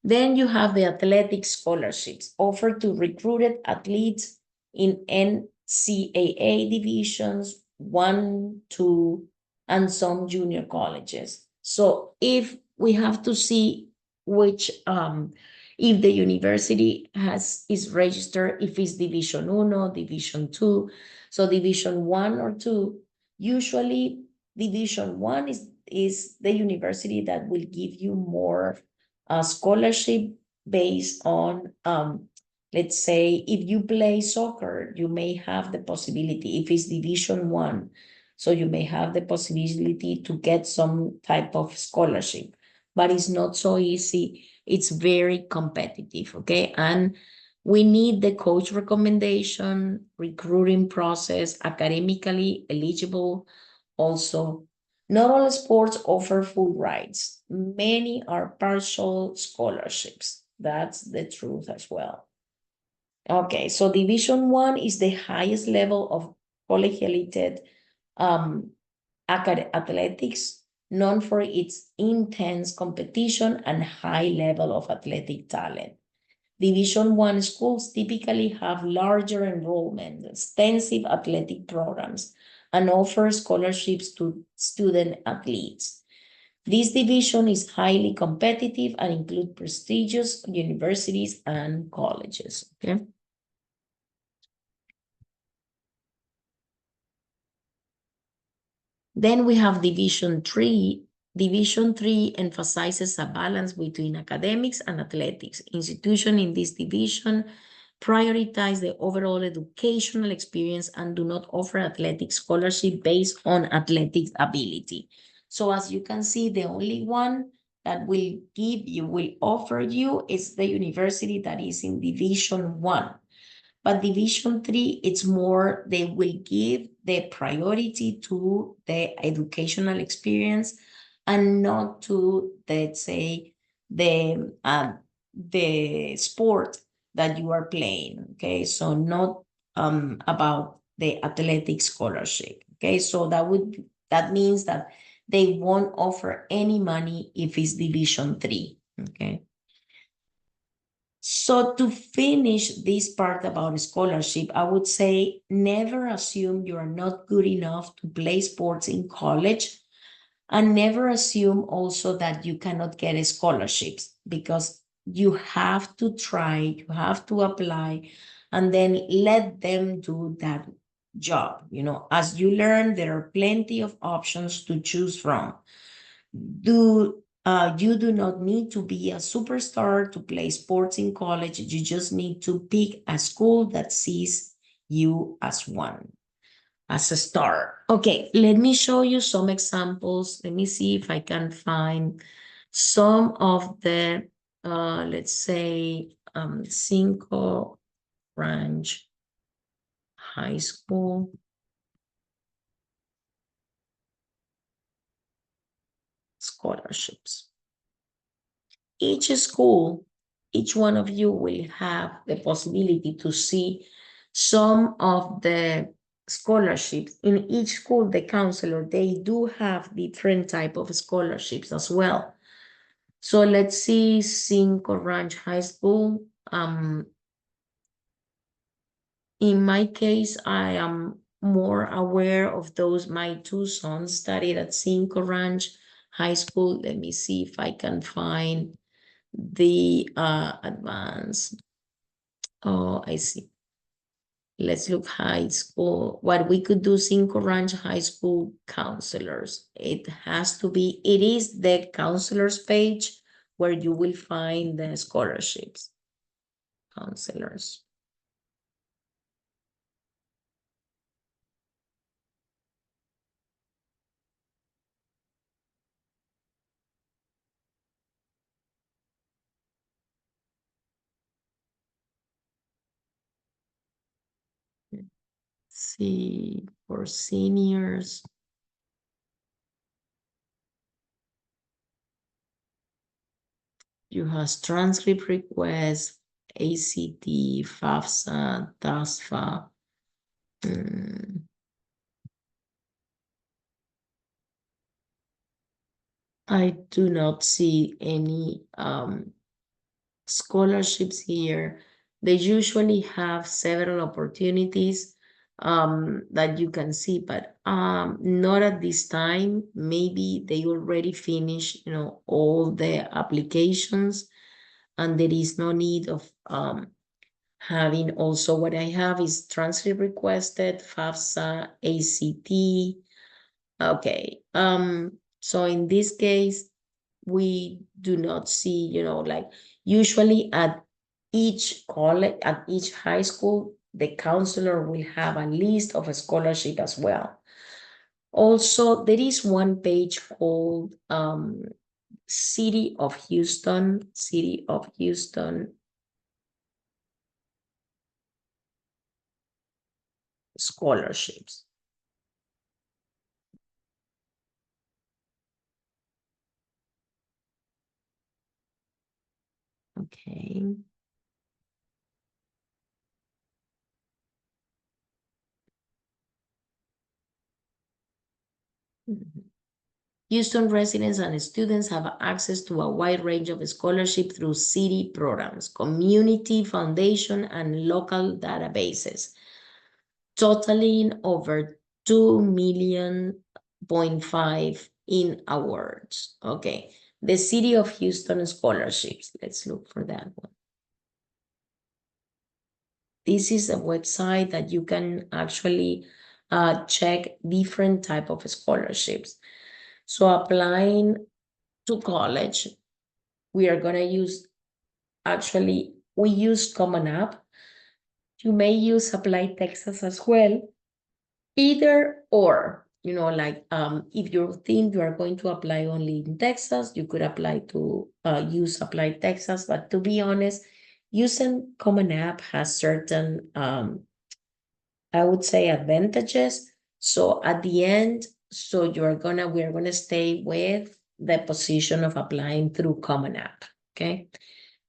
Then you have the athletic scholarships offered to recruited athletes in NCAA divisions, 1, 2, and some junior colleges. So if we have to see which if the university is registered, if it's Division 1, Division 2, so Division 1 or 2, usually Division 1 is the university that will give you more scholarship based on, let's say, if you play soccer, you may have the possibility, if it's Division 1, so you may have the possibility to get some type of scholarship, but it's not so easy. It's very competitive, okay? And we need the coach recommendation, recruiting process, academically eligible also. Not all sports offer full rights. Many are partial scholarships. That's the truth as well. Okay, so Division 1 is the highest level of collegiate athletics, known for its intense competition and high level of athletic talent. Division I schools typically have larger enrollment, extensive athletic programs, and offer scholarships to student athletes. This division is highly competitive and includes prestigious universities and colleges. Okay. Then we have Division III. Division III emphasizes a balance between academics and athletics. Institutions in this division prioritize the overall educational experience and do not offer athletic scholarship based on athletic ability. So as you can see, the only one that will offer you is the university that is in Division I. But Division III, it's more, they will give the priority to the educational experience and not to, let's say, the sport that you are playing. Okay, so not about the athletic scholarship. Okay, so that means that they won't offer any money if it's Division III. Okay. So to finish this part about scholarship, I would say never assume you are not good enough to play sports in college, and never assume also that you cannot get scholarships, because you have to try, you have to apply, and then let them do that job. As you learn, there are plenty of options to choose from. You do not need to be a superstar to play sports in college. You just need to pick a school that sees you as one, as a star. Okay, let me show you some examples. Let me see if I can find some of the, let's say, Cinco Ranch High School scholarships. Each school, each one of you will have the possibility to see some of the scholarships. In each school, the counselor, they do have different type of scholarships as well. So let's see Cinco Ranch High School. In my case, I am more aware of those. My two sons studied at Cinco Ranch High School. Let me see if I can find the advanced. Oh, I see. Let's look high school. What we could do, Cinco Ranch High School counselors. It is the counselors page where you will find the scholarships. Counselors. See, for seniors. You have transcript requests, ACT, FAFSA, TASFA. I do not see any scholarships here. They usually have several opportunities that you can see, but not at this time. Maybe they already finished, all the applications, and there is no need of having. Also, what I have is transcript requested, FAFSA, ACT. Okay. So in this case, we do not see, like usually at each college, at each high school, the counselor will have a list of a scholarship as well. Also, there is one page called City of Houston scholarships. Okay. Houston residents and students have access to a wide range of scholarships through city programs, community foundation, and local databases, totaling over 2.5 million in awards. Okay, the City of Houston scholarships. Let's look for that one. This is a website that you can actually check different type of scholarships. So applying to college, we are going to use, actually, we use Common App. You may use Apply Texas as well. Either or, like if you think you are going to apply only in Texas, you could apply to use Apply Texas. But to be honest, using Common App has certain, I would say, advantages. So at the end, so we're gonna stay with the position of applying through Common App. Okay.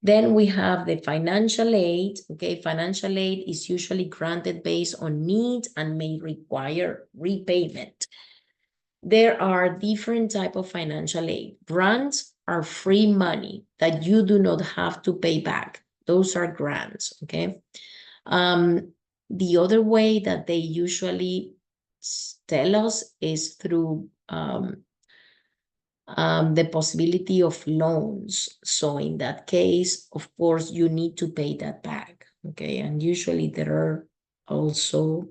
Then we have the financial aid. Okay, financial aid is usually granted based on need and may require repayment. There are different types of financial aid. Grants are free money that you do not have to pay back. Those are grants, okay? The other way that they usually tell us is through the possibility of loans. So in that case, of course, you need to pay that back, okay? And usually there are also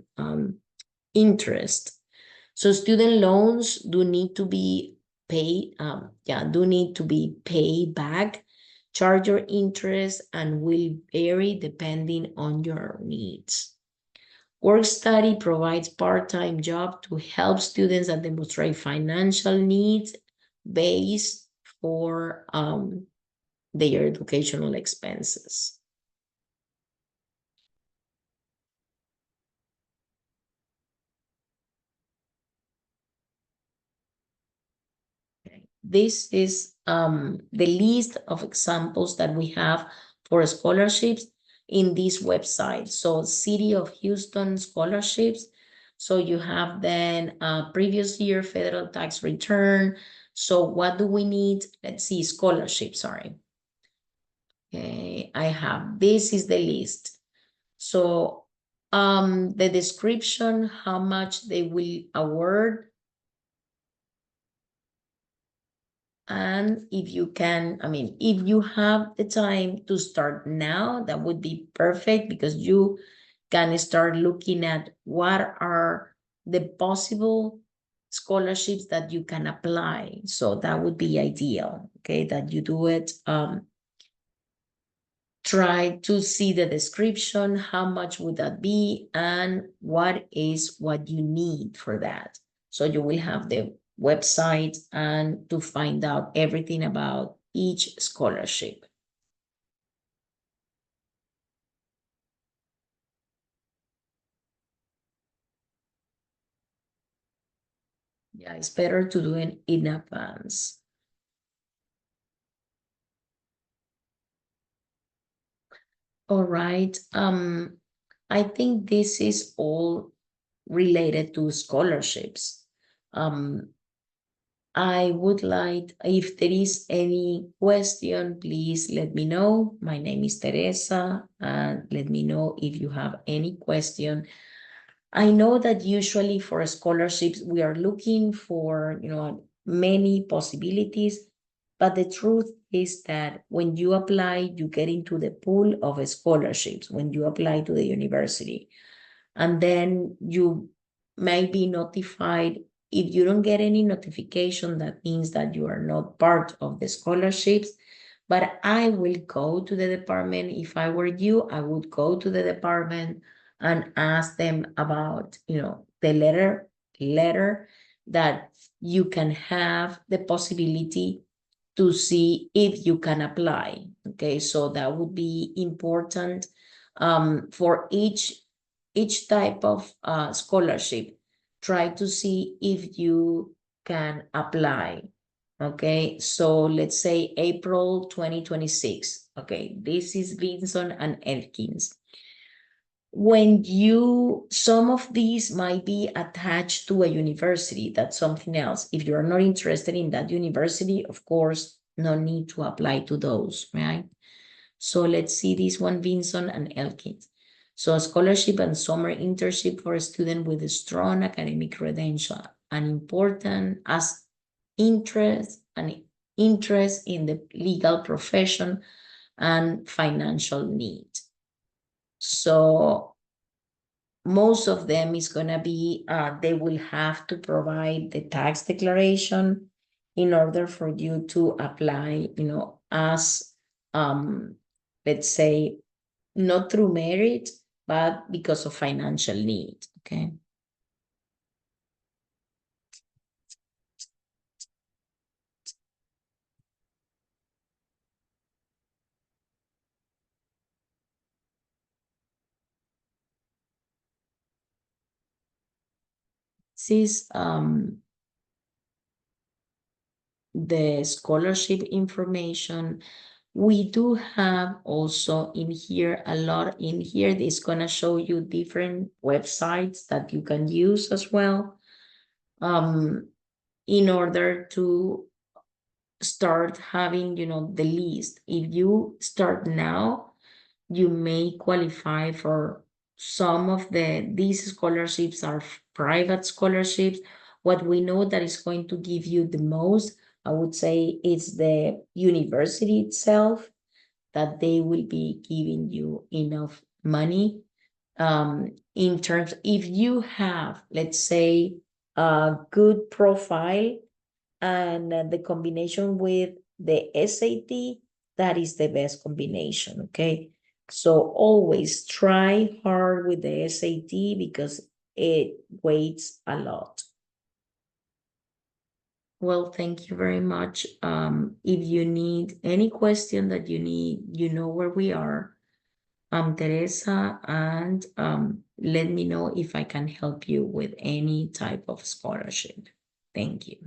interest. So student loans do need to be paid, paid back. Charge your interest and will vary depending on your needs. Work study provides part-time job to help students that demonstrate financial needs based for their educational expenses. This is the list of examples that we have for scholarships in this website. So City of Houston scholarships. So you have then previous year federal tax return. So what do we need? Let's see, scholarship, sorry. Okay, I have, this is the list. So the description, how much they will award. And if you can, if you have the time to start now, that would be perfect, because you can start looking at what are the possible scholarships that you can apply. So that would be ideal, okay, that you do it. Try to see the description, how much would that be, and what you need for that. So you will have the website and to find out everything about each scholarship. Yeah, it's better to do it in advance. All right. I think this is all related to scholarships. I would like, if there is any question, please let me know. My name is Teresa, and let me know if you have any question. I know that usually for scholarships, we are looking for, many possibilities, but the truth is that when you apply, you get into the pool of scholarships when you apply to the university. And then you may be notified. If you don't get any notification, that means that you are not part of the scholarships. But I will go to the department. If I were you, I would go to the department and ask them about, the letter that you can have the possibility to see if you can apply. Okay, so that would be important for each type of scholarship. Try to see if you can apply. Okay, so let's say April 2026. Okay, this is Vinson and Elkins. when some of these might be attached to a university, that's something else. If you're not interested in that university, of course, no need to apply to those, right? So let's see this one, Vinson and Elkins. So a scholarship and summer internship for a student with a strong academic credential, and important as interest in the legal profession and financial need. So most of them is going to be, they will have to provide the tax declaration in order for you to apply, as, let's say, not through merit, but because of financial need, okay? This is the scholarship information. We do have also in here a lot in here. It's gonna show you different websites that you can use as well, in order to start having, the list. If you start now, you may qualify for some of these scholarships are private scholarships. What we know that is going to give you the most, I would say, is the university itself, that they will be giving you enough money. In terms, if you have, let's say, a good profile and the combination with the SAT, that is the best combination, okay? So always try hard with the SAT because it weighs a lot. Well, thank you very much. If you need any question that you need, you know where we are. I'm Teresa, and let me know if I can help you with any type of scholarship. Thank you.